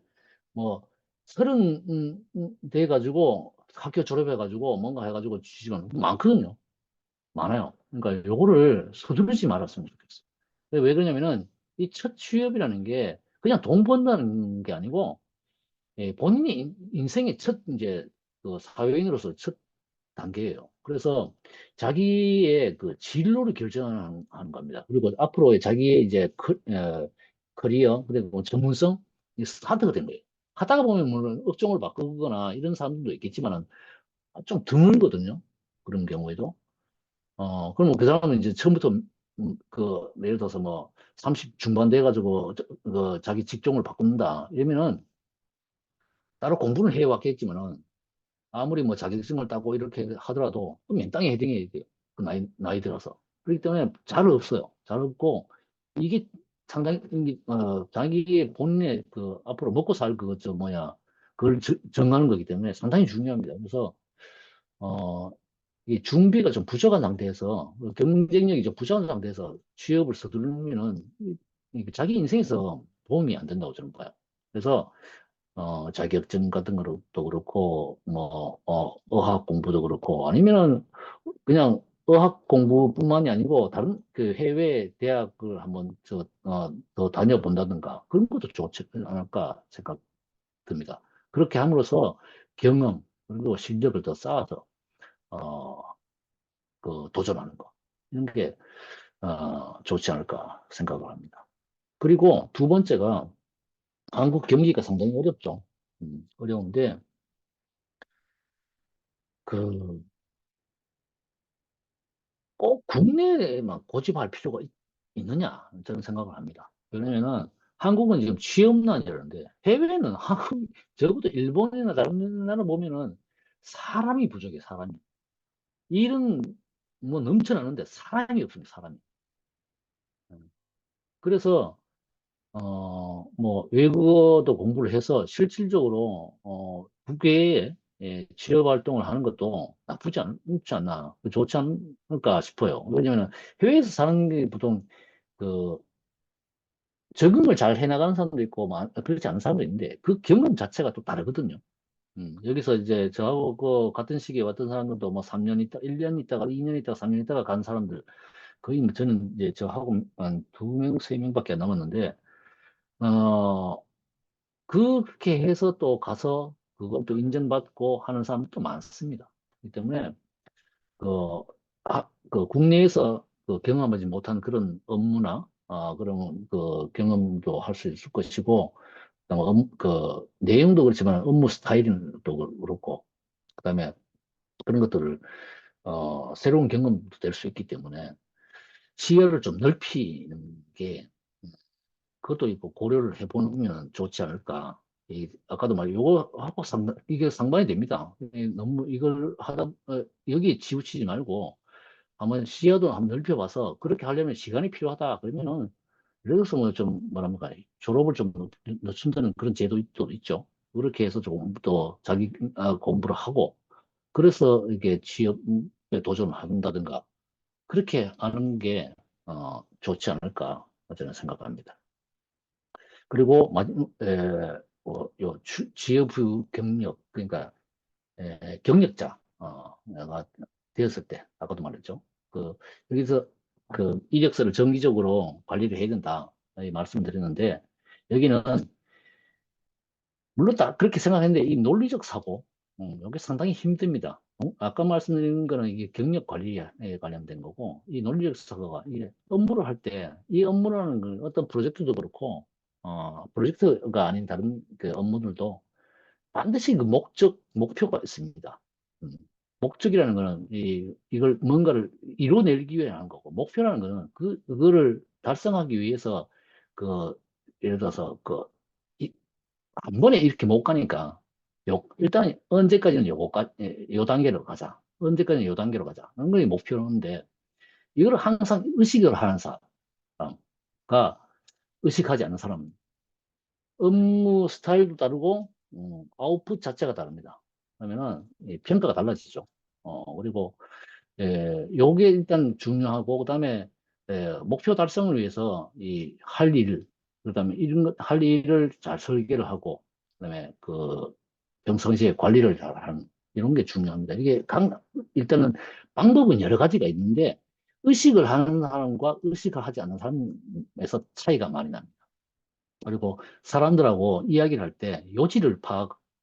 뭐 서른 돼 가지고 학교 졸업해 가지고 뭔가 해 가지고 취직은 많거든요. 많아요. 그러니까 요거를 서두르지 말았으면 좋겠어. 왜 그러냐면은 이 첫 취업이라는 게 그냥 돈 번다는 게 아니고 본인이 인생의 첫 이제 그 사회인으로서 첫 단계예요. 그래서 자기의 그 진로를 결정하는 하는 겁니다. 그리고 앞으로의 자기의 이제 커리어, 그리고 전문성, 이 스타트가 된 거예요. 하다가 보면 물론 업종을 바꾸거나 이런 사람들도 있겠지만은 좀 드물거든요. 그런 경우에도. 그러면 그 사람은 이제 처음부터 예를 들어서 뭐 30 중반 돼가지고 자기 직종을 바꾼다. 이러면은 따로 공부는 해왔겠지만은 아무리 뭐 자격증을 따고 이렇게 하더라도 맨땅에 헤딩해야 돼요. 그 나이 들어서. 그렇기 때문에 잘 없어요. 잘 없고, 이게 상당히, 자기 본인의 그 앞으로 먹고 살 그거, 그걸 정하는 거기 때문에 상당히 중요합니다. 그래서, 어, 이 준비가 좀 부족한 상태에서, 경쟁력이 좀 부족한 상태에서 취업을 서두르면은, 이게 자기 인생에서 도움이 안 된다고 저는 봐요. 그래서, 자격증 같은 것도 그렇고, 어학 공부도 그렇고, 아니면은 그냥 어학 공부뿐만이 아니고, 다른 그 해외 대학을 한번 더 다녀본다든가, 그런 것도 좋지 않을까 생각 듭니다. 그렇게 함으로써 경험, 그리고 실력을 더 쌓아서, 어, 도전하는 거. 이런 게, 좋지 않을까 생각을 합니다. 그리고 두 번째가 한국 경기가 상당히 어렵죠. 어려운데, 그, 꼭 국내에만 고집할 필요가 있느냐 저는 생각을 합니다. 왜냐면은 한국은 지금 취업난이라는데 해외는 한국 적어도 일본이나 다른 나라 보면은 사람이 부족해. 사람이 일은 뭐 넘쳐나는데 사람이 없습니다. 사람이. 음. 그래서 뭐 외국어도 공부를 해서 실질적으로 국외에 취업 활동을 하는 것도 나쁘지 않나 좋지 않을까 싶어요. 왜냐면 해외에서 사는 게 보통 그 적응을 잘 해나가는 사람도 있고 그렇지 않은 사람도 있는데 그 경험 자체가 또 다르거든요. 여기서 이제 저하고 그 같은 시기에 왔던 사람들도 뭐 3년 있다, 1년 있다가 2년 있다가 3년 있다가 간 사람들 거의 뭐 저는 이제 저하고 한 2명, 3명밖에 안 남았는데 어 그렇게 해서 또 가서 그것도 인정받고 하는 사람도 많습니다. 그렇기 때문에 그, 그 국내에서 그 경험하지 못한 그런 업무나 그런 그 경험도 할 수 있을 것이고 그다음에 그 내용도 그렇지만 업무 스타일도 그렇고 그다음에 그런 것들을 새로운 경험도 될 수 있기 때문에 시야를 좀 넓히는 게 그것도 있고 고려를 해보면 좋지 않을까. 아까도 말 요거 하고 이게 상반이 됩니다. 너무 이걸 여기에 치우치지 말고 한번 시야도 한번 넓혀봐서 그렇게 하려면 시간이 필요하다. 그러면은 예를 들어서 뭐 좀 뭐랍니까 졸업을 좀 늦춘다는 그런 제도도 있죠. 그렇게 해서 조금 더 자기 공부를 하고 그래서 이게 취업에 도전을 한다든가 그렇게 하는 게 좋지 않을까 저는 생각합니다. 그리고 요 취업 후 경력 그러니까 경력자 가 되었을 때 아까도 말했죠. 그 여기서 그 이력서를 정기적으로 관리를 해야 된다 이 말씀드렸는데 여기는 물론 다 그렇게 생각했는데 이 논리적 사고 이게 상당히 힘듭니다. 아까 말씀드린 거는 이게 경력 관리에 관련된 거고 이 논리적 사고가 이게 업무를 할 때 이 업무라는 건 어떤 프로젝트도 그렇고 프로젝트가 아닌 다른 그 업무들도 반드시 그 목표가 있습니다. 음. 목적이라는 거는 이걸 뭔가를 이뤄내기 위해 하는 거고, 목표라는 거는 그거를 달성하기 위해서 그, 예를 들어서 한 번에 이렇게 못 가니까, 일단 언제까지는 요 단계로 가자. 언제까지는 요 단계로 가자. 그런 게 목표인데, 이걸 항상 의식을 하는 사람과 의식하지 않는 사람, 업무 스타일도 다르고, 아웃풋 자체가 다릅니다. 그러면은, 이 평가가 달라지죠. 그리고, 요게 일단 중요하고, 그 다음에, 목표 달성을 위해서 할 일, 그 다음에 할 일을 잘 설계를 하고, 그 다음에 평상시에 관리를 잘 하는. 이런 게 중요합니다. 일단은 방법은 여러 가지가 있는데, 의식을 하는 사람과 의식을 하지 않는 사람에서 차이가 많이 납니다. 그리고 사람들하고 이야기를 할 때 요지를 파악하는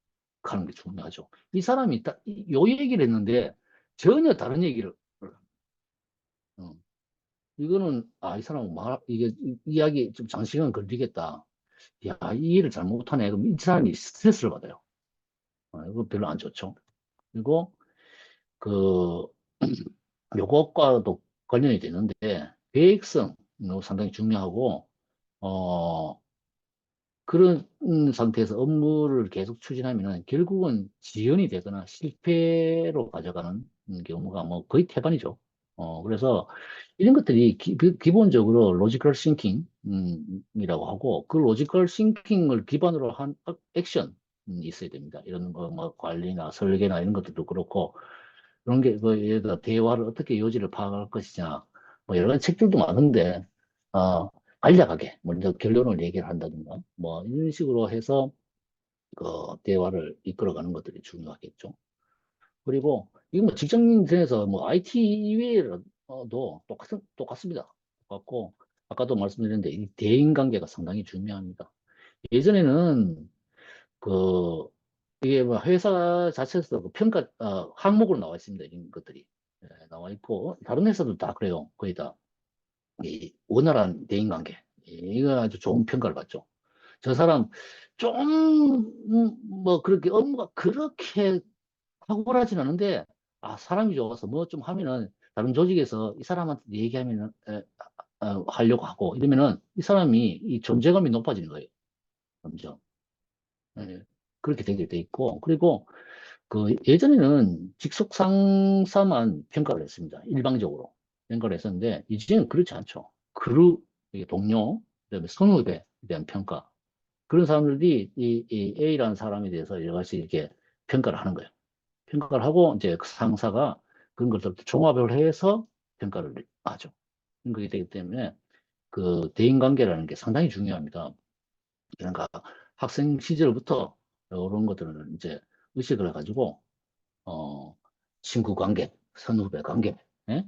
게 중요하죠. 이 사람이 요 얘기를 했는데 전혀 다른 얘기를, 어, 이거는, 이 사람은 이게 이야기 좀 장시간 걸리겠다. 야, 이 일을 잘못하네. 그럼 이 사람이 스트레스를 받아요. 이거 별로 안 좋죠. 그리고 그 요것과도 관련이 되는데 계획성 상당히 중요하고 어 그런 상태에서 업무를 계속 추진하면은 결국은 지연이 되거나 실패로 가져가는 경우가 뭐 거의 태반이죠. 그래서 이런 것들이 기본적으로 로지컬 싱킹이라고 하고 그 로지컬 싱킹을 기반으로 한 액션이 있어야 됩니다. 이런 거 뭐 관리나 설계나 이런 것들도 그렇고 그런 게 예를 들어 대화를 어떻게 요지를 파악할 것이냐 뭐 여러 가지 책들도 많은데 어, 간략하게 먼저 결론을 얘기를 한다든가 뭐 이런 식으로 해서 그 대화를 이끌어가는 것들이 중요하겠죠. 그리고 이건 뭐 직장 내에서 뭐 IT 이외에도 똑같습니다. 똑같고 아까도 말씀드렸는데 이 대인 관계가 상당히 중요합니다. 예전에는 그 이게 뭐 회사 자체에서 그 평가 항목으로 나와 있습니다. 이런 것들이 나와 있고 다른 회사도 다 그래요. 거의 다 이 원활한 대인 관계 이거 아주 좋은 평가를 받죠. 저 사람 좀 뭐 그렇게 업무가 그렇게 탁월하진 않은데 사람이 좋아서 뭐 좀 하면은 다른 조직에서 이 사람한테 얘기하면은 하려고 하고 이러면은 이 사람이 이 존재감이 높아지는 거예요. 점점. 예, 그렇게 되게 돼 있고 그리고 그 예전에는 직속 상사만 평가를 했습니다. 일방적으로 평가를 했었는데 이제는 그렇지 않죠. 그룹 이게 동료 그다음에 선후배에 대한 평가 그런 사람들이 이 A라는 사람에 대해서 여러 가지 이렇게 평가를 하는 거예요. 평가를 하고 이제 그 상사가 그런 것들을 종합을 해서 평가를 하죠. 그렇게 되기 때문에 그 대인관계라는 게 상당히 중요합니다. 그러니까 학생 시절부터 이런 것들을 이제 의식을 해가지고 어, 친구 관계, 선후배 관계, 예?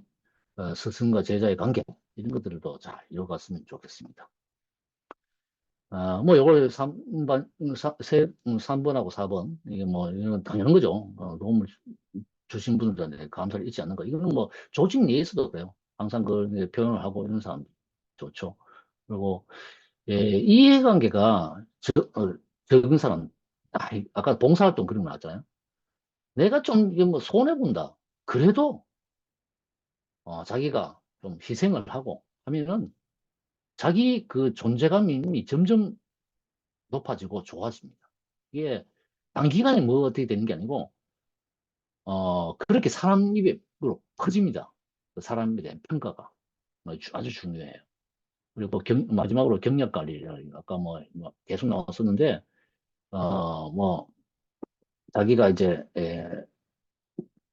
스승과 제자의 관계 이런 것들을 더 잘 이어갔으면 좋겠습니다. 뭐, 요걸 3번, 3번하고 4번. 이게 뭐, 이건 당연한 거죠. 도움을 주신 분들한테 감사를 잊지 않는 거. 이거는 뭐, 조직 내에서도 그래요. 항상 그 표현을 하고 이런 사람 좋죠. 그리고, 이해관계가 적은 사람, 아까 봉사활동 그런 거 나왔잖아요. 내가 좀, 이게 뭐, 손해본다. 그래도, 자기가 좀 희생을 하고 하면은 자기 그 존재감이 점점 높아지고 좋아집니다. 이게 단기간에 뭐 어떻게 되는 게 아니고, 그렇게 사람 입으로 퍼집니다. 그 사람에 대한 평가가 아주 중요해요. 그리고 마지막으로 경력 관리, 아까 뭐 계속 나왔었는데, 뭐, 자기가 이제,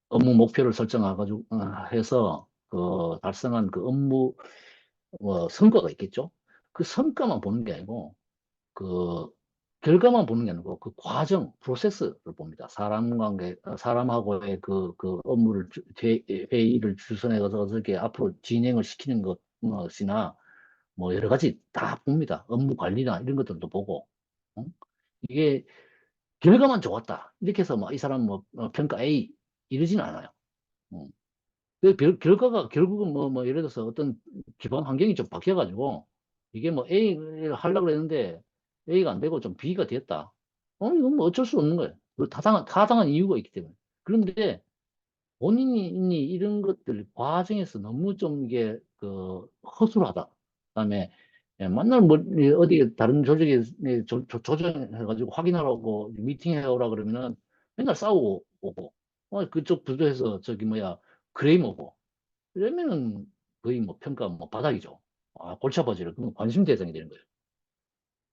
업무 목표를 설정해가지고, 해서, 달성한 그 업무, 성과가 있겠죠? 그 성과만 보는 게 아니고, 그 결과만 보는 게 아니고 그 과정, 프로세스를 봅니다. 사람 관계, 사람하고의 그 업무를, 회의를 주선해서 어떻게 앞으로 진행을 시키는 것이나 뭐 여러 가지 다 봅니다. 업무 관리나 이런 것들도 보고. 어? 이게 결과만 좋았다. 이렇게 해서 뭐 이 사람 뭐 평가 A 이러진 않아요. 어. 그 결과가 결국은 예를 들어서 어떤 기반 환경이 좀 바뀌어가지고 이게 뭐 A를 하려고 그랬는데 A가 안 되고 좀 B가 됐다. 이건 뭐 어쩔 수 없는 거예요. 그 타당한 이유가 있기 때문에. 그런데 본인이 이런 것들 과정에서 너무 좀 이게 그 허술하다. 그다음에 맨날 뭐 어디 다른 조직에 조정해가지고 확인하라고 미팅해 오라 그러면은 맨날 싸우고 오고 그쪽 부서에서 저기 뭐야 크레임 오고 이러면은 거의 뭐 평가 뭐 바닥이죠. 골치 아파지를 그럼 관심 대상이 되는 거예요.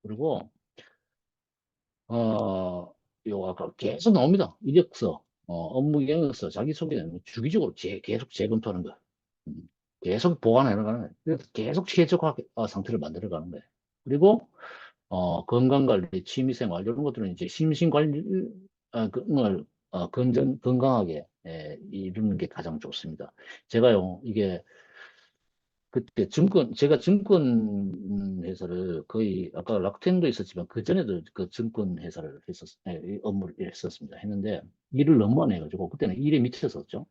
그리고 요 아까 계속 나옵니다. 이력서, 업무 경력서, 자기소개는 주기적으로 계속 재검토하는 거예요. 음, 계속 보완해 나가는 거예요. 그래서 계속 최적화 상태를 만들어 가는 거예요. 그리고 건강관리, 취미생활 이런 것들은 이제 심신관리 걸 건강하게 이루는 게 가장 좋습니다. 제가요, 이게 그때 제가 증권 회사를 거의, 아까 락텐도 있었지만, 그전에도 그 증권 회사를 업무를 했었습니다. 했는데, 일을 너무 많이 해가지고, 그때는 일에 미쳤었죠.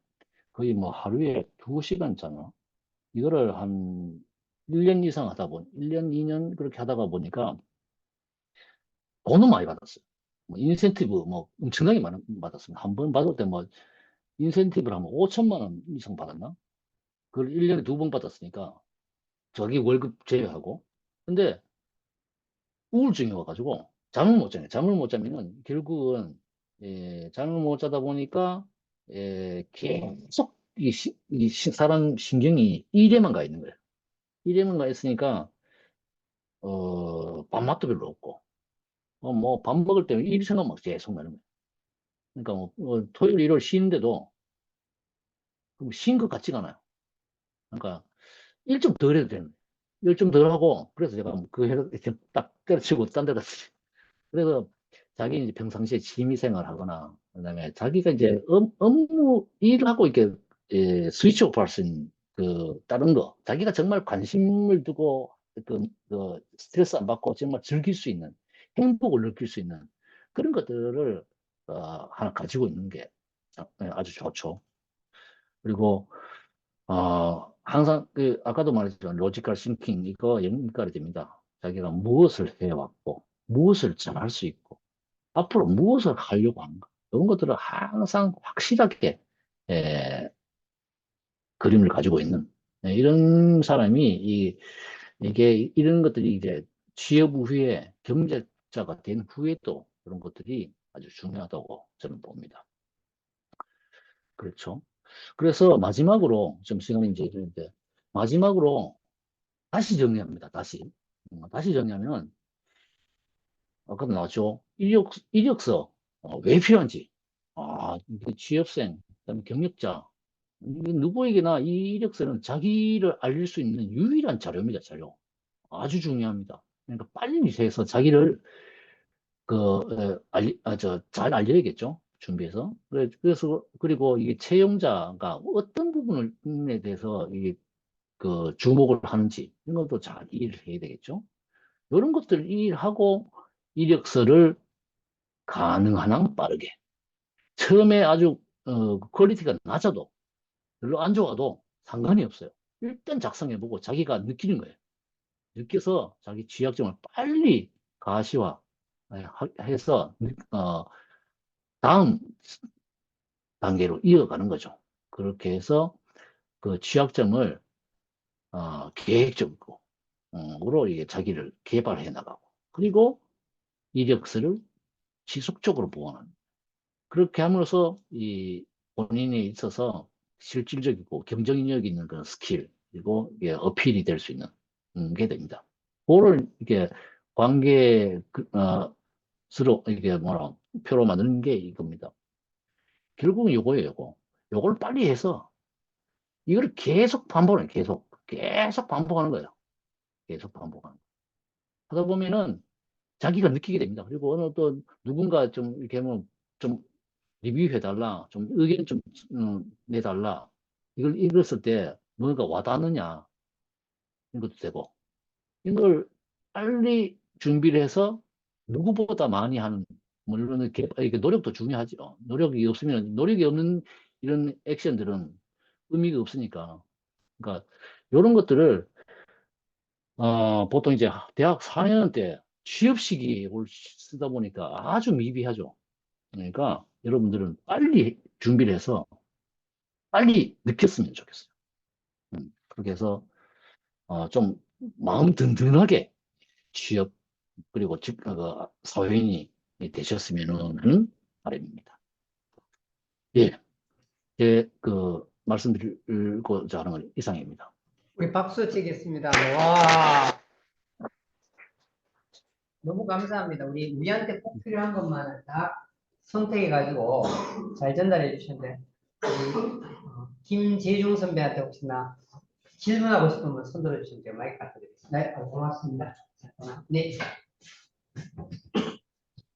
거의 뭐 하루에 2시간 잖아. 이거를 한 1년 이상 하다 보니, 1년, 2년 그렇게 하다가 보니까, 돈은 많이 받았어요. 뭐, 인센티브 뭐, 엄청나게 많이 받았습니다. 한 번 받을 때 뭐, 인센티브를 하면 5천만 원 이상 받았나? 그걸 1년에 2번 받았으니까, 저기 월급 제외하고. 근데, 우울증이 와가지고 잠을 못 자요. 잠을 못 자면은 결국은 잠을 못 자다 보니까 계속 사람 신경이 일에만 가 있는 거예요. 일에만 가 있으니까 밥맛도 별로 없고 뭐 밥 먹을 때 일 생각만 계속 나는 거예요. 그러니까 토요일 일요일 쉬는데도 쉰 것 같지가 않아요. 그러니까 일 좀 덜 해도 되는 거예요. 일 좀 덜 하고 그래서 제가 그 회를 이렇게 딱 때려치고 딴 데다 그래서 자기 이제 평상시에 취미 생활 하거나, 그다음에 자기가 이제 업무 일하고 이렇게 스위치 오프 할 수 있는 다른 거, 자기가 정말 관심을 두고 스트레스 안 받고 정말 즐길 수 있는, 행복을 느낄 수 있는 그런 것들을 하나 가지고 있는 게 아주 좋죠. 그리고 항상 아까도 말했지만 로지컬 싱킹 이거 영가이 됩니다. 자기가 무엇을 해왔고 무엇을 잘할 수 있고 앞으로 무엇을 하려고 하는가 이런 것들을 항상 확실하게 에, 그림을 가지고 있는 이런 사람이 이게 이런 것들이 이제 취업 후에 경제자가 된 후에도 그런 것들이 아주 중요하다고 저는 봅니다. 그렇죠. 그래서 마지막으로 좀 시간이 이제 이런데 마지막으로 다시 정리합니다. 다시 정리하면 아까도 나왔죠. 이력서 왜 필요한지. 이게 취업생, 그다음에 경력자. 이게 누구에게나 이 이력서는 자기를 알릴 수 있는 유일한 자료입니다. 자료. 아주 중요합니다. 그러니까 빨리 해서 자기를 잘 알려야겠죠. 준비해서. 그래서 그리고 이게 채용자가 어떤 부분에 대해서 이게 주목을 하는지 이런 것도 잘 이해를 해야 되겠죠. 이런 것들을 이해하고 이력서를 가능한 한 빠르게. 처음에 아주 퀄리티가 낮아도 별로 안 좋아도 상관이 없어요. 일단 작성해보고 자기가 느끼는 거예요. 느껴서 자기 취약점을 빨리 가시화 해서 다음 단계로 이어가는 거죠. 그렇게 해서 그 취약점을 계획적으로 이게 자기를 개발해 나가고 그리고 이력서를 지속적으로 보완하는 그렇게 함으로써 이 본인에 있어서 실질적이고 경쟁력 있는 그런 스킬 그리고 이게 어필이 될 수 있는 게 됩니다. 그거를 이게 관계 서로 이게 표로 만드는 게 이겁니다. 결국은 요거예요, 요거. 요걸 빨리 해서 이걸 계속 반복해요, 계속 반복하는 거예요. 계속 반복하는 거. 하다 보면은 자기가 느끼게 됩니다. 그리고 어느 또 누군가 좀 이렇게 하면 좀 리뷰해달라, 좀 의견 좀 내달라. 이걸 읽었을 때 뭔가 와닿느냐, 이것도 되고. 이걸 빨리 준비를 해서 누구보다 많이 하는, 물론 이게 노력도 중요하죠. 노력이 없으면, 노력이 없는 이런 액션들은 의미가 없으니까. 그러니까, 이런 것들을, 보통 이제 대학 4년 때 취업 시기를 쓰다 보니까 아주 미비하죠. 그러니까 여러분들은 빨리 준비를 해서 빨리 느꼈으면 좋겠어요. 그렇게 해서 좀 마음 든든하게 취업 그리고 사회인이 되셨으면 하는 바람입니다. 예, 제 말씀드리고자 하는 건 이상입니다. 우리 박수 치겠습니다. 와, 너무 감사합니다. 우리한테 꼭 필요한 것만 다 선택해가지고 잘 전달해 주셨는데, 김재중 선배한테 혹시나 질문하고 싶으면 손 들어주시면 제가 마이크 갖다 드리겠습니다. 네, 고맙습니다. 네.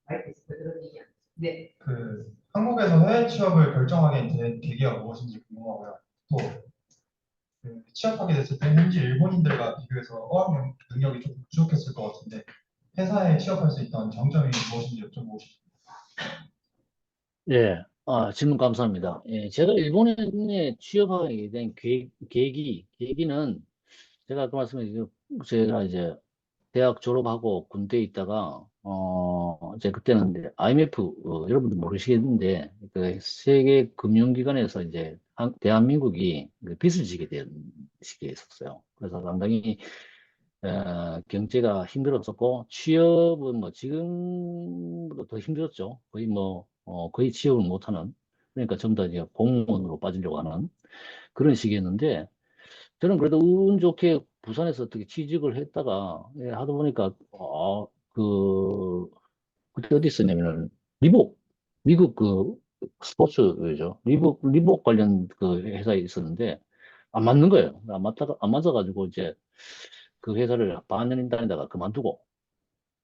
마이크 들어주세요. 네. 한국에서 해외 취업을 결정하게 된 계기가 무엇인지 궁금하고요. 또 취업하게 됐을 때 현지 일본인들과 비교해서 어학 능력이 좀 부족했을 것 같은데 회사에 취업할 수 있던 장점이 무엇인지 여쭤보고 싶습니다. 예, 질문 감사합니다. 예, 제가 일본에 취업하게 된 계기는 제가 아까 말씀드린 제가 이제 대학 졸업하고 군대에 있다가, 이제 그때는 이제 IMF, 여러분들 모르시겠는데, 그 세계 금융기관에서 이제 대한민국이 그 빚을 지게 된 시기에 있었어요. 그래서 상당히, 경제가 힘들었었고, 취업은 뭐 지금보다 더 힘들었죠. 거의 뭐, 거의 취업을 못하는, 그러니까 전부 다 이제 공무원으로 빠지려고 하는 그런 시기였는데, 저는 그래도 운 좋게 부산에서 어떻게 취직을 했다가 예, 하다 보니까 그때 어디 있었냐면은 리복 미국 그 스포츠죠. 리복 관련 그 회사에 있었는데 안 맞는 거예요. 안 맞아가지고 이제 그 회사를 반년 다니다가 그만두고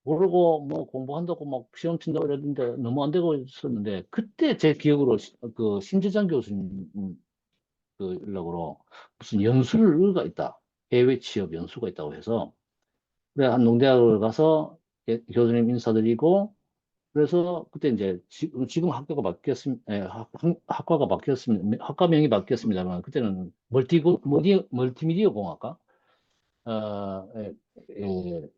그러고 뭐 공부한다고 막 시험 친다고 그랬는데 너무 안 되고 있었는데 그때 제 기억으로 그 신재장 교수님 그 연락으로 무슨 연수가 있다. 해외 취업 연수가 있다고 해서 그래 한농대학을 가서 교수님 인사드리고 그래서 그때 이제 지금 학교가 바뀌었습니다. 학과가 바뀌었습니다. 학과명이 바뀌었습니다만 그때는 멀티미디어 공학과 예, 예,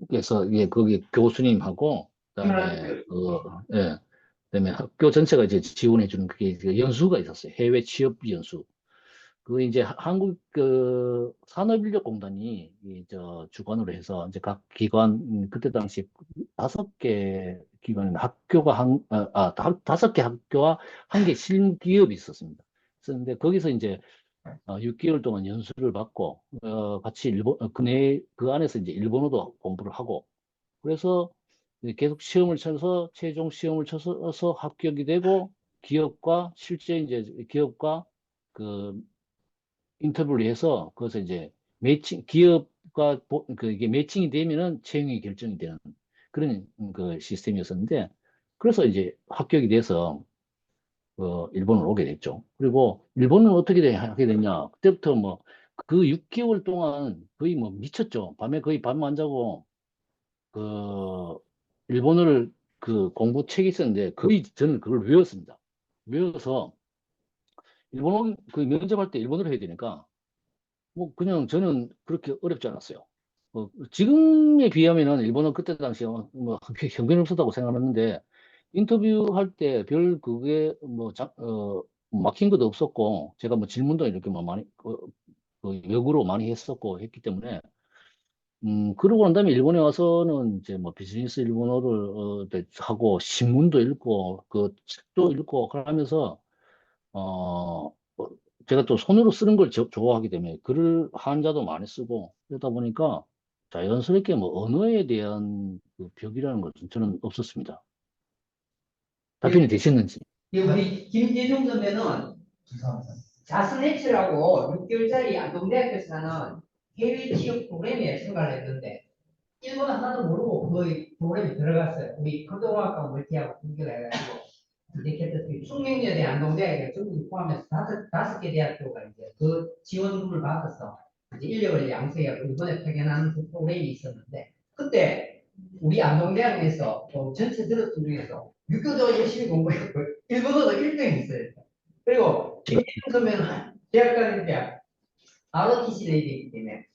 그래서 예, 거기 교수님하고 그다음에 예, 그다음에 학교 전체가 이제 지원해 주는 그게 이제 연수가 있었어요. 해외 취업 연수. 그 이제 한국 그 산업인력공단이 이저 주관으로 해서 이제 각 기관 그때 당시 5개 기관 학교가 다섯 개 학교와 한 개 실기업이 있었습니다. 있었는데 거기서 이제 6개월 동안 연수를 받고 같이 그 안에서 이제 일본어도 공부를 하고 그래서 이제 계속 시험을 쳐서 최종 시험을 쳐서 합격이 되고 기업과 실제 이제 기업과 그 인터뷰를 해서 거기서 이제 기업과 이게 매칭이 되면은 채용이 결정이 되는 그런 그 시스템이었었는데 그래서 이제 합격이 돼서 일본을 오게 됐죠. 그리고 일본은 어떻게 하게 됐냐? 그때부터 뭐 그 6개월 동안 거의 뭐 미쳤죠. 밤에 거의 밤 안 자고 그 일본어를 그 공부 책이 있었는데 거의 저는 그걸 외웠습니다. 외워서 일본어 그 면접할 때 일본어를 해야 되니까 뭐 그냥 저는 그렇게 어렵지 않았어요. 지금에 비하면은 일본은 그때 당시에 뭐 형편없었다고 생각했는데 인터뷰할 때 별 그게 뭐 막힌 것도 없었고 제가 뭐 질문도 이렇게 뭐 많이 그 역으로 많이 했었고 했기 때문에 그러고 난 다음에 일본에 와서는 이제 뭐 비즈니스 일본어를 하고 신문도 읽고 그 책도 읽고 그러면서 제가 또 손으로 쓰는 걸 좋아하기 때문에 글을 한자도 많이 쓰고 그러다 보니까 자연스럽게 뭐 언어에 대한 그 벽이라는 것은 저는 없었습니다. 답변이 되셨는지. 우리 김재중 선배는 자스네츠라고 6개월짜리 안동대학교에서 하는 해외 취업 프로그램에 참가를 했는데 일본어 하나도 모르고 거의 프로그램에 들어갔어요. 우리 고등학교 멀티하고 분교를 해가지고 이렇게 했더니 숙명여대 안동대학에 전국 포함해서 다섯 개 대학교가 이제 그 지원금을 받아서 이제 인력을 양성해서 일본에 파견하는 그 프로그램이 있었는데 그때 우리 안동대학에서 전체 들었던 중에서 육교도 열심히 공부했고 일본어도 1등이 있어요. 그리고 김혜중 선배는 대학 다닐 때 ROTC 레이디이기 때문에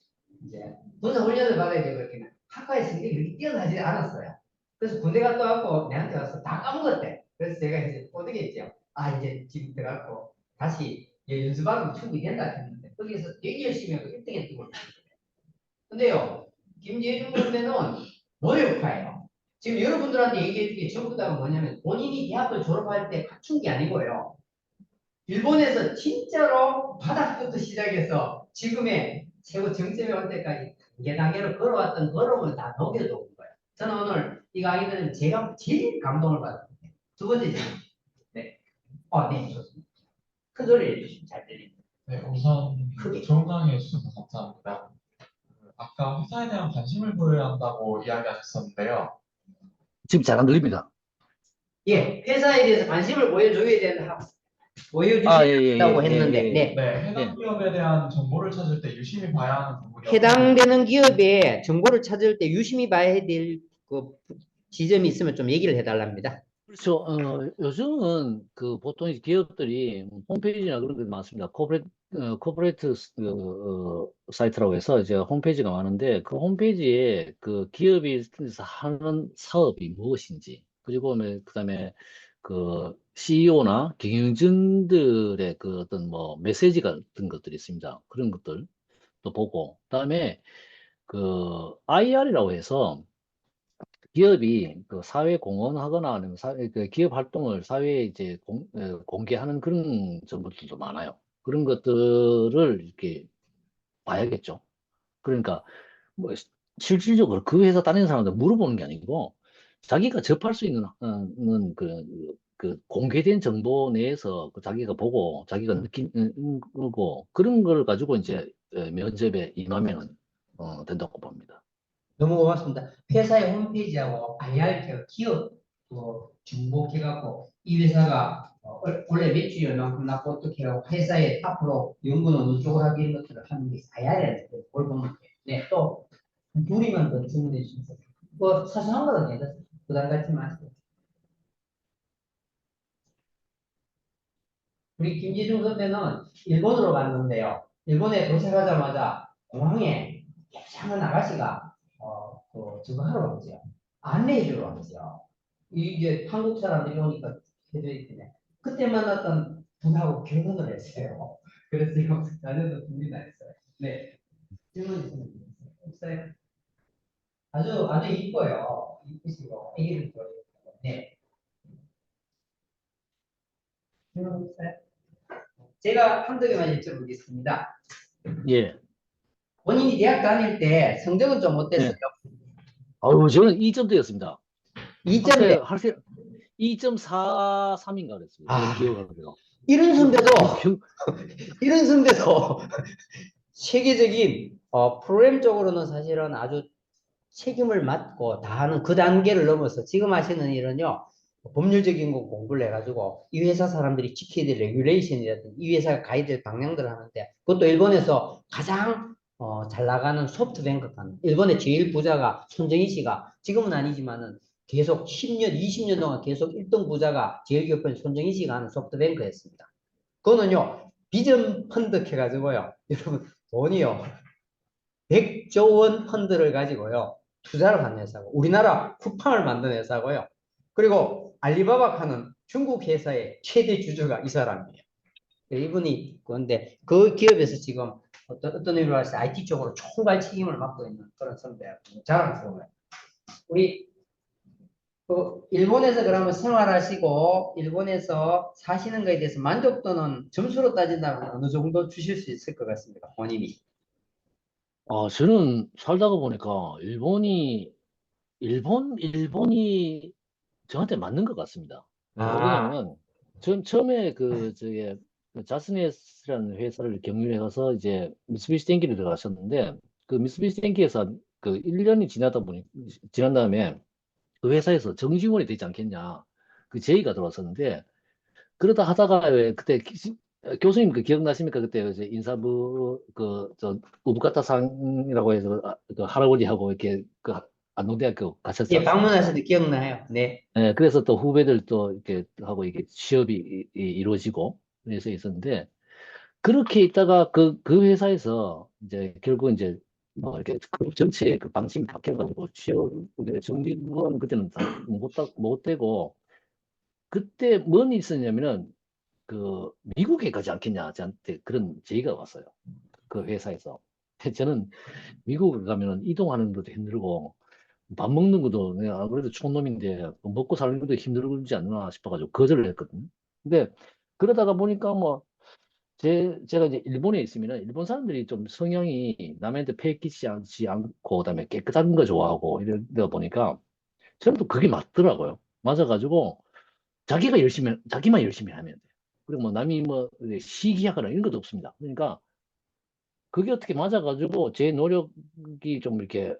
이제 군사 훈련을 받아야 되고 이렇게 학과에 성적이 그렇게 뛰어나지 않았어요. 그래서 군대 갔다 왔고 내한테 와서 다 까먹었대. 그래서 제가 이제 뽀득했죠. 아 이제 지금 들어갔고 다시 연수받으면 충분히 된다 했는데 거기서 되게 열심히 하고 1등 했던 걸 근데요 김재중 선배는 노력파예요. 지금 여러분들한테 얘기해 주게 전부 다 뭐냐면 본인이 대학을 졸업할 때 갖춘 게 아니고요. 일본에서 진짜로 바닥부터 시작해서 지금의 최고 정점에 올 때까지 단계단계로 걸어왔던 걸음을 다 녹여놓은 거예요. 저는 오늘 이 강의 들은 제가 제일 감동을 받았는데 두 번째 질문. 네. 네, 좋습니다. 큰 소리 해주시면 잘 들립니다. 네, 우선 크게. 좋은 강의 해주셔서 감사합니다. 아까 회사에 대한 관심을 보여야 한다고 이야기하셨었는데요. 지금 잘 안 들립니다. 예, 회사에 대해서 관심을 보여줘야 된다. 아, 보여주셔야 예, 예, 된다고 예, 예, 했는데, 예, 네. 네, 해당 예. 기업에 대한 정보를 찾을 때 유심히 봐야 하는 부분이 어떤 해당되는 기업에 정보를 찾을 때 유심히 봐야 될 그 지점이 있으면 좀 얘기를 해달랍니다. 그렇죠. 요즘은 그 보통 이제 기업들이 홈페이지나 그런 게 많습니다. 코퍼레이트 사이트라고 해서 이제 홈페이지가 많은데 그 홈페이지에 그 기업이 하는 사업이 무엇인지 그리고 그다음에 그 CEO나 경영진들의 그 어떤 뭐 메시지 같은 것들이 있습니다. 그런 것들도 보고 그다음에 그 IR이라고 해서 기업이 그 사회 공헌하거나 아니면 그 기업 활동을 사회에 이제 공개하는 그런 정보들도 많아요. 그런 것들을 이렇게 봐야겠죠. 그러니까 뭐 실질적으로 그 회사 다니는 사람한테 물어보는 게 아니고 자기가 접할 수 있는 그 공개된 정보 내에서 그 자기가 보고 자기가 느낀 거고 그런 걸 가지고 이제 면접에 임하면 된다고 봅니다. 너무 고맙습니다. 회사의 홈페이지하고 IR 기업 중복해갖고 이 회사가 원래 매출이 얼마큼 났고 어떻게 하고 회사의 앞으로 연구는 어느 쪽으로 하기 이런 것들을 하는 게 IR이라는 걸 보면 돼요. 네, 또 둘이만 더 주문해 주세요. 뭐 사소한 거는 괜찮아요. 부담 갖지 마세요. 우리 김지중 선배는 일본으로 갔는데요. 일본에 도착하자마자 공항에 작은 아가씨가 저거 하러 왔죠. 안내해 주러 왔어요. 이제 한국 사람들이 오니까 해줘야 되네. 그때 만났던 분하고 결혼을 했어요. 그래서 자녀도 둘이 나 했어요. 네. 질문 있으면 없어요. 아주 이뻐요. 이쁘시고 애기를 좋아해요. 네. 질문 없어요? 제가 한두 개만 여쭤보겠습니다. 예. 본인이 대학 다닐 때 성적은 좀 어땠어요? 예. 아유, 저는 2점대였습니다. 2점대. 2.43인가 그랬습니다. 저는 아, 기억하기로. 이런 선배도, 평, 이런 선배도 세계적인 프로그램 쪽으로는 사실은 아주 책임을 맡고 다 하는 그 단계를 넘어서 지금 하시는 일은요, 법률적인 거 공부를 해가지고 이 회사 사람들이 지켜야 될 레귤레이션이라든지 이 회사가 가야 될 방향들을 하는데 그것도 일본에서 가장 잘 나가는 소프트뱅크 간 일본의 제일 부자가 손정희 씨가 지금은 아니지만은 계속 10년, 20년 동안 계속 1등 부자가 제일 기업은 손정희 씨가 하는 소프트뱅크였습니다. 그거는요, 비전 펀드 해가지고요, 여러분 돈이요, 100조 원 펀드를 가지고요, 투자를 하는 회사고, 우리나라 쿠팡을 만든 회사고요. 그리고 알리바바 하는 중국 회사의 최대 주주가 이 사람이에요. 이분이 그런데 그 기업에서 지금 어떤 의미로 할때 IT 쪽으로 총괄 책임을 맡고 있는 그런 선배하고 자랑스러워요. 우리 일본에서 그러면 생활하시고 일본에서 사시는 거에 대해서 만족도는 점수로 따진다면 어느 정도 주실 수 있을 것 같습니다, 본인이. 저는 살다가 보니까 일본이 저한테 맞는 것 같습니다. 아, 왜냐면은, 전 처음에 그 자스네스라는 회사를 경유해 가서 이제 미쓰비시電機를 들어가셨는데, 그 미쓰비시電機에서 그 1년이 지난 다음에 그 회사에서 정직원이 되지 않겠냐. 그 제의가 들어왔었는데, 그러다 하다가 왜 그때 교수님 그 기억나십니까? 그때 이제 인사부 저 우부카타 상이라고 해서 그 할아버지하고 이렇게 그 안동대학교 가셨지 예, 않습니까? 방문하셔도 기억나요? 네. 예, 그래서 또 후배들 또 이렇게 하고 이게 취업이 이루어지고 그래서 있었는데 그렇게 있다가 그 회사에서 이제 결국 이제 뭐 이렇게 그 전체 그 방침이 바뀌어가지고 취업 정직원 그때는 못 되고 그때 뭔 일이 있었냐면은 그 미국에 가지 않겠냐 저한테 그런 제의가 왔어요. 그 회사에서. 저는 미국에 가면은 이동하는 것도 힘들고 밥 먹는 것도 내가 아무래도 촌놈인데 먹고 사는 것도 힘들지 않나 싶어가지고 거절을 했거든요. 근데 그러다가 보니까 뭐 제가 이제 일본에 있으면은 일본 사람들이 좀 성향이 남한테 패 끼치지 않고 그다음에 깨끗한 거 좋아하고 이러다 보니까 저는 또 그게 맞더라고요. 맞아가지고 자기만 열심히 하면 돼요. 그리고 뭐 남이 뭐 시기하거나 이런 것도 없습니다. 그러니까 그게 어떻게 맞아가지고 제 노력이 좀 이렇게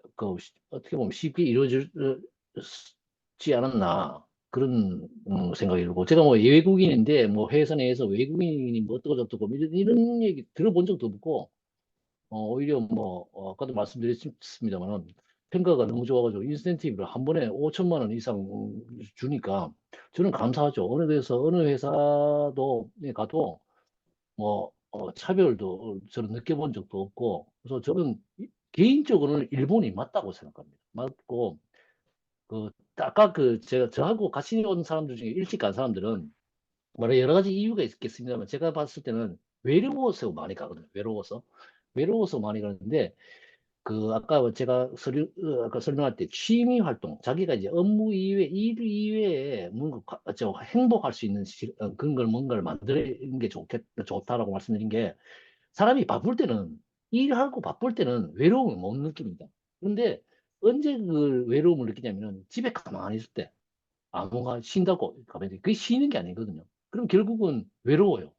어떻게 보면 쉽게 이루어지지 않았나. 그런 생각이 들고 제가 뭐 외국인인데 뭐 회사 내에서 외국인이 뭐 어떻고 저떻고 이런 얘기 들어본 적도 없고 오히려 뭐 아까도 말씀드렸습니다만은 평가가 너무 좋아가지고 인센티브를 한 번에 5천만 원 이상 주니까 저는 감사하죠. 어느 데서 어느 회사도 가도 뭐 차별도 저는 느껴본 적도 없고 그래서 저는 개인적으로는 일본이 맞다고 생각합니다. 맞고 그 아까 그 제가 저하고 같이 온 사람들 중에 일찍 간 사람들은 뭐 여러 가지 이유가 있겠습니다만 제가 봤을 때는 외로워서 많이 가거든요. 외로워서 많이 가는데 그 아까 제가 아까 설명할 때 취미 활동 자기가 이제 업무 이외 일 이외에 뭔가 행복할 수 있는 그런 걸 뭔가를 만드는 게 좋다라고 말씀드린 게 사람이 바쁠 때는 일하고 바쁠 때는 외로움을 못 느낍니다. 그런데 언제 그 외로움을 느끼냐면 집에 가만히 있을 때 아무가 쉰다고 가만히 그게 쉬는 게 아니거든요. 그럼 결국은 외로워요.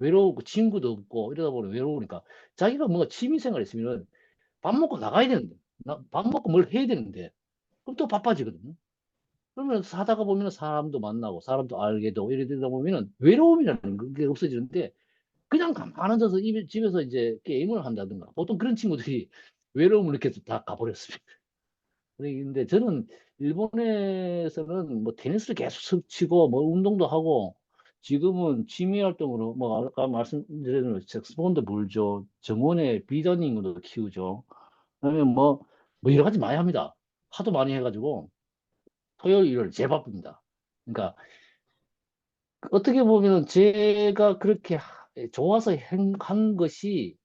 외로우고 친구도 없고 이러다 보면 외로우니까 자기가 뭔가 취미 생활 있으면 밥 먹고 나가야 되는데 밥 먹고 뭘 해야 되는데 그럼 또 바빠지거든요. 그러면 사다가 보면 사람도 만나고 사람도 알게 되고 이러다 보면은 외로움이라는 게 없어지는데 그냥 가만 앉아서 집에서 이제 게임을 한다든가 보통 그런 친구들이 외로움을 느껴서 다 가버렸습니다. 근데 저는 일본에서는 뭐 테니스를 계속 치고 뭐 운동도 하고 지금은 취미 활동으로 뭐 아까 말씀드린 대로 색소폰도 불죠. 정원에 비더닝도 키우죠. 그다음에 뭐 여러 가지 많이 합니다. 하도 많이 해가지고 토요일 일요일 제 바쁩니다. 그러니까 어떻게 보면 제가 그렇게 좋아서 한 것이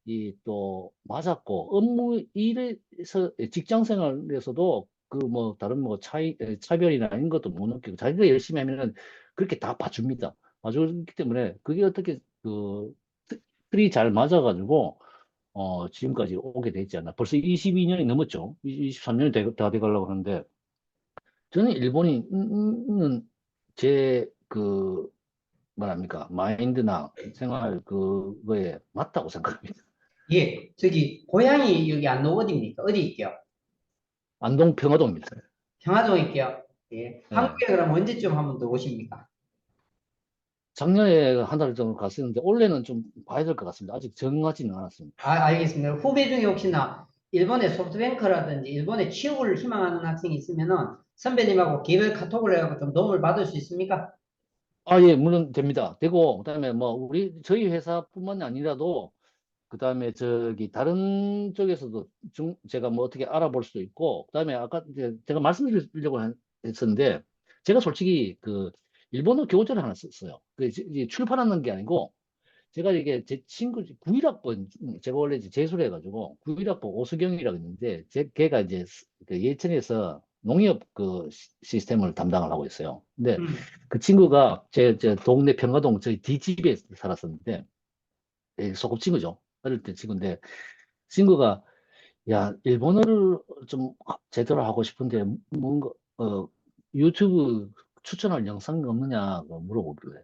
또 맞았고 업무 일에서 직장 생활에서도 그 뭐 다른 뭐 차별이나 이런 것도 못 느끼고 자기가 열심히 하면은 그렇게 다 봐줍니다. 봐주기 때문에 그게 어떻게 그 틀이 잘 맞아가지고 지금까지 오게 됐지 않나. 벌써 22년이 넘었죠. 23년이 다 돼가려고 하는데 저는 일본이 제그 뭐랍니까 마인드나 생활 그거에 맞다고 생각합니다. 예, 저기 고향이 여기 안동 어디입니까? 어디 있게요? 안동 평화동입니다. 평화동 있게요. 예, 예. 한국에 그럼 언제쯤 한번 더 오십니까? 작년에 한 달 정도 갔었는데 올해는 좀 봐야 될 것 같습니다. 아직 정하지는 않았습니다. 알겠습니다. 후배 중에 혹시나 일본의 소프트뱅크라든지 일본에 취업을 희망하는 학생이 있으면은 선배님하고 개별 카톡을 해갖고 좀 도움을 받을 수 있습니까? 아, 예, 물론 됩니다. 되고 그다음에 뭐 저희 회사뿐만이 아니라도 그다음에 저기 다른 쪽에서도 제가 뭐 어떻게 알아볼 수도 있고 그다음에 아까 이제 제가 말씀드리려고 했었는데 제가 솔직히 그 일본어 교재를 하나 썼어요. 그 이제 출판하는 게 아니고 제가 이게 제 친구 91학번 제가 원래 이제 재수를 해가지고 91학번 오수경이라고 있는데 걔가 이제 그 예천에서 농협 그 시스템을 담당을 하고 있어요. 근데 음. 그 친구가 제 동네 평화동 저희 뒷집에 살았었는데 소꿉친구죠. 어릴 때 친구인데 친구가 야 일본어를 좀 제대로 하고 싶은데 뭔가 유튜브 추천할 영상이 없느냐 물어보길래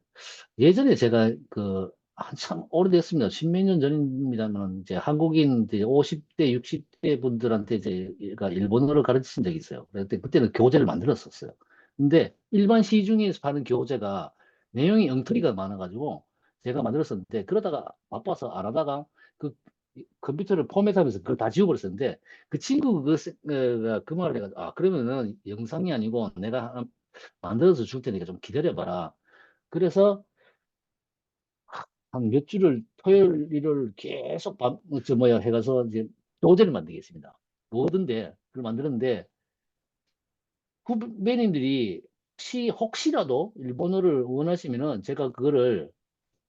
예전에 제가 그 한참 오래됐습니다. 십몇 년 전입니다만 이제 한국인 이제 50대, 60대 분들한테 이제 가 일본어를 가르친 적이 있어요. 그때는 교재를 만들었었어요. 근데 일반 시중에서 파는 교재가 내용이 엉터리가 많아가지고 제가 만들었었는데 그러다가 바빠서 안 하다가 그 컴퓨터를 포맷하면서 그걸 다 지워버렸었는데 그 친구 그 말을 해가지고 아 그러면은 영상이 아니고 내가 만들어서 줄 테니까 좀 기다려봐라. 그래서 한 몇 주를 토요일, 일요일 계속 저 뭐야 해가서 이제 교재를 만들겠습니다. 뭐든데 그걸 만드는데 후배님들이 혹시라도 일본어를 원하시면은 제가 그거를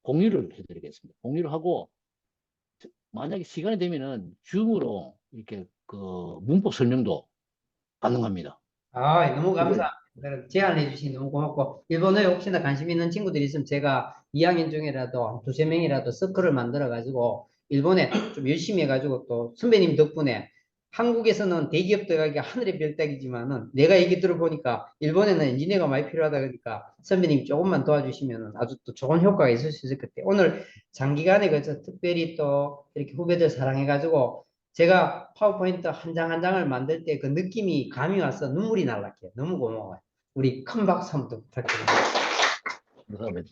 공유를 해드리겠습니다. 공유를 하고 만약에 시간이 되면은 줌으로 이렇게 그 문법 설명도 가능합니다. 너무 그게 감사합니다. 그럼 제안해 주시니 너무 고맙고, 일본어에 혹시나 관심 있는 친구들이 있으면 제가 2학년 중에라도 한 두세 명이라도 서클을 만들어가지고, 일본에 좀 열심히 해가지고 또 선배님 덕분에 한국에서는 대기업 들어가기가 하늘의 별따기지만은 내가 얘기 들어보니까 일본에는 엔지니어가 많이 필요하다 그러니까 선배님 조금만 도와주시면 아주 또 좋은 효과가 있을 수 있을 것 같아요. 오늘 장기간에 그래서 특별히 또 이렇게 후배들 사랑해가지고 제가 파워포인트 한 장 한 장을 만들 때 그 느낌이 감이 와서 눈물이 날락해요. 너무 고마워요. 우리 큰 박수 한번 부탁드립니다. 감사합니다.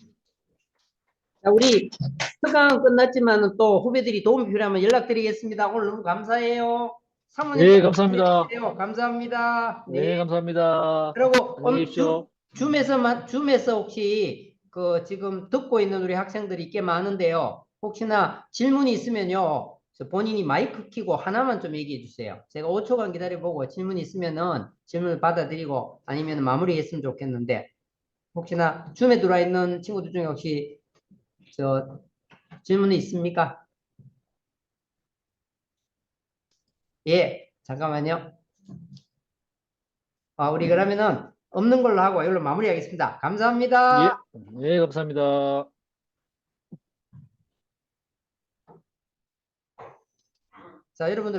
자, 우리 특강 끝났지만 또 후배들이 도움이 필요하면 연락드리겠습니다. 오늘 너무 감사해요. 사모님 네, 또 감사합니다. 연락드려요. 감사합니다. 네. 네, 감사합니다. 그리고 안녕히 계십시오. 줌에서 혹시 그 지금 듣고 있는 우리 학생들이 꽤 많은데요. 혹시나 질문이 있으면요. 본인이 마이크 켜고 하나만 좀 얘기해 주세요. 제가 5초간 기다려보고 질문이 있으면은 질문을 받아드리고 아니면 마무리했으면 좋겠는데 혹시나 줌에 들어와 있는 친구들 중에 혹시 저 질문이 있습니까? 예, 잠깐만요. 우리 그러면은 없는 걸로 하고 이걸로 마무리하겠습니다. 예, 감사합니다. 네, 감사합니다. 자, 여러분들.